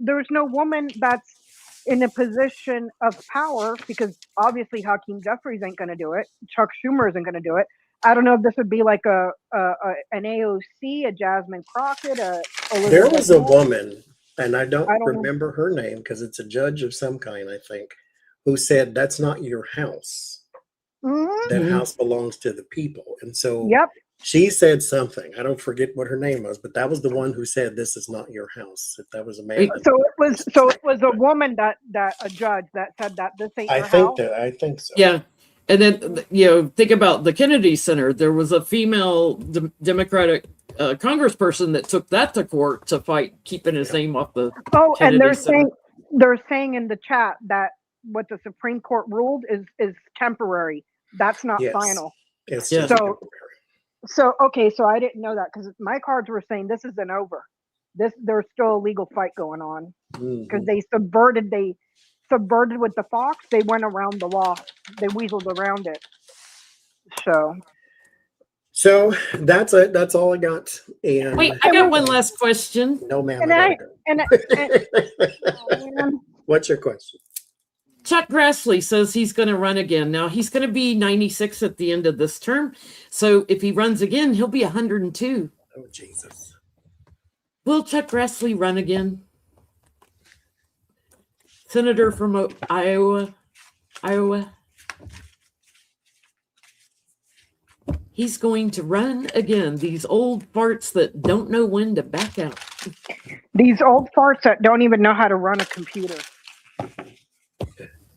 there's no woman that's in a position of power because obviously Hakeem Jeffries ain't going to do it. Chuck Schumer isn't going to do it. I don't know if this would be like an AOC, a Jasmine Crockett, There was a Elizabeth Warren. woman, and I don't know. remember her name because it's a judge of some kind, I think, who said that's not your house. Mhm. That Mhm. house belongs to the people. And so Yep. she said something. I don't forget what her name was, but that was the one who said this is not your house. If that was a man. Wait. So it was a woman that a judge that said that this ain't your house. I think so. Yeah. And then, think about the Kennedy Center. There was a female Democratic congressperson that took that to court to fight keeping his name off the Oh, and Kennedy Center. they're saying in the chat that what the Supreme Court ruled is temporary. That's not Yes. final. It's Yeah. just So- So okay, so I didn't know that because my cards were saying this isn't over. There's still a legal fight going on because Mhm. they subverted with the fox. They went around the law. They weaseled around it. So that's it. That's all I got. And Wait, I got one last question. no, ma'am. And I gotta oh, man. go. What's your question? Chuck Grassley says he's going to run again. Now, he's going to be 96 at the end of this term. So if he runs again, he'll be 102. Oh, Jesus. Will Chuck Grassley run again? Senator from Iowa. He's going to run again. These old farts that don't know when to back out. These old farts that don't even know how to run a computer.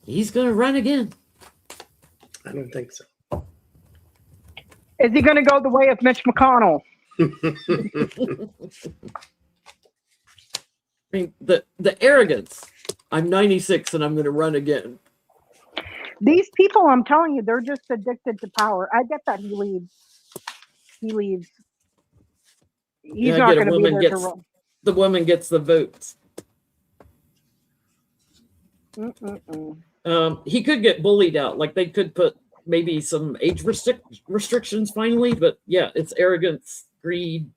He's going to run again. I don't think so. Is he going to go the way of Mitch McConnell? I mean, the arrogance. I'm 96 and I'm going to run again. These people, I'm telling you, they're just addicted to power. I get that he leaves. He's Yeah, I not get a going to be woman there to gets- run. The woman gets the votes. He could get bullied out. Like they could put maybe some age restrictions finally, but yeah, it's arrogance, greed.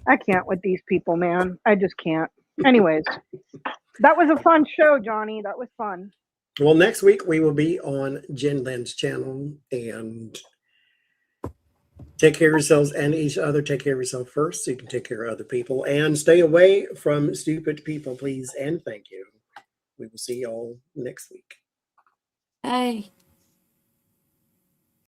I can't with these people, man. I just can't. Anyways, that was a fun show, Johnny. That was fun. Well, next week we will be on Jen Lynn's channel, and take care of yourselves and each other. Take care of yourself first so you can take care of other people, and stay away from stupid people, please. And thank you. We will see y'all next week. Hey.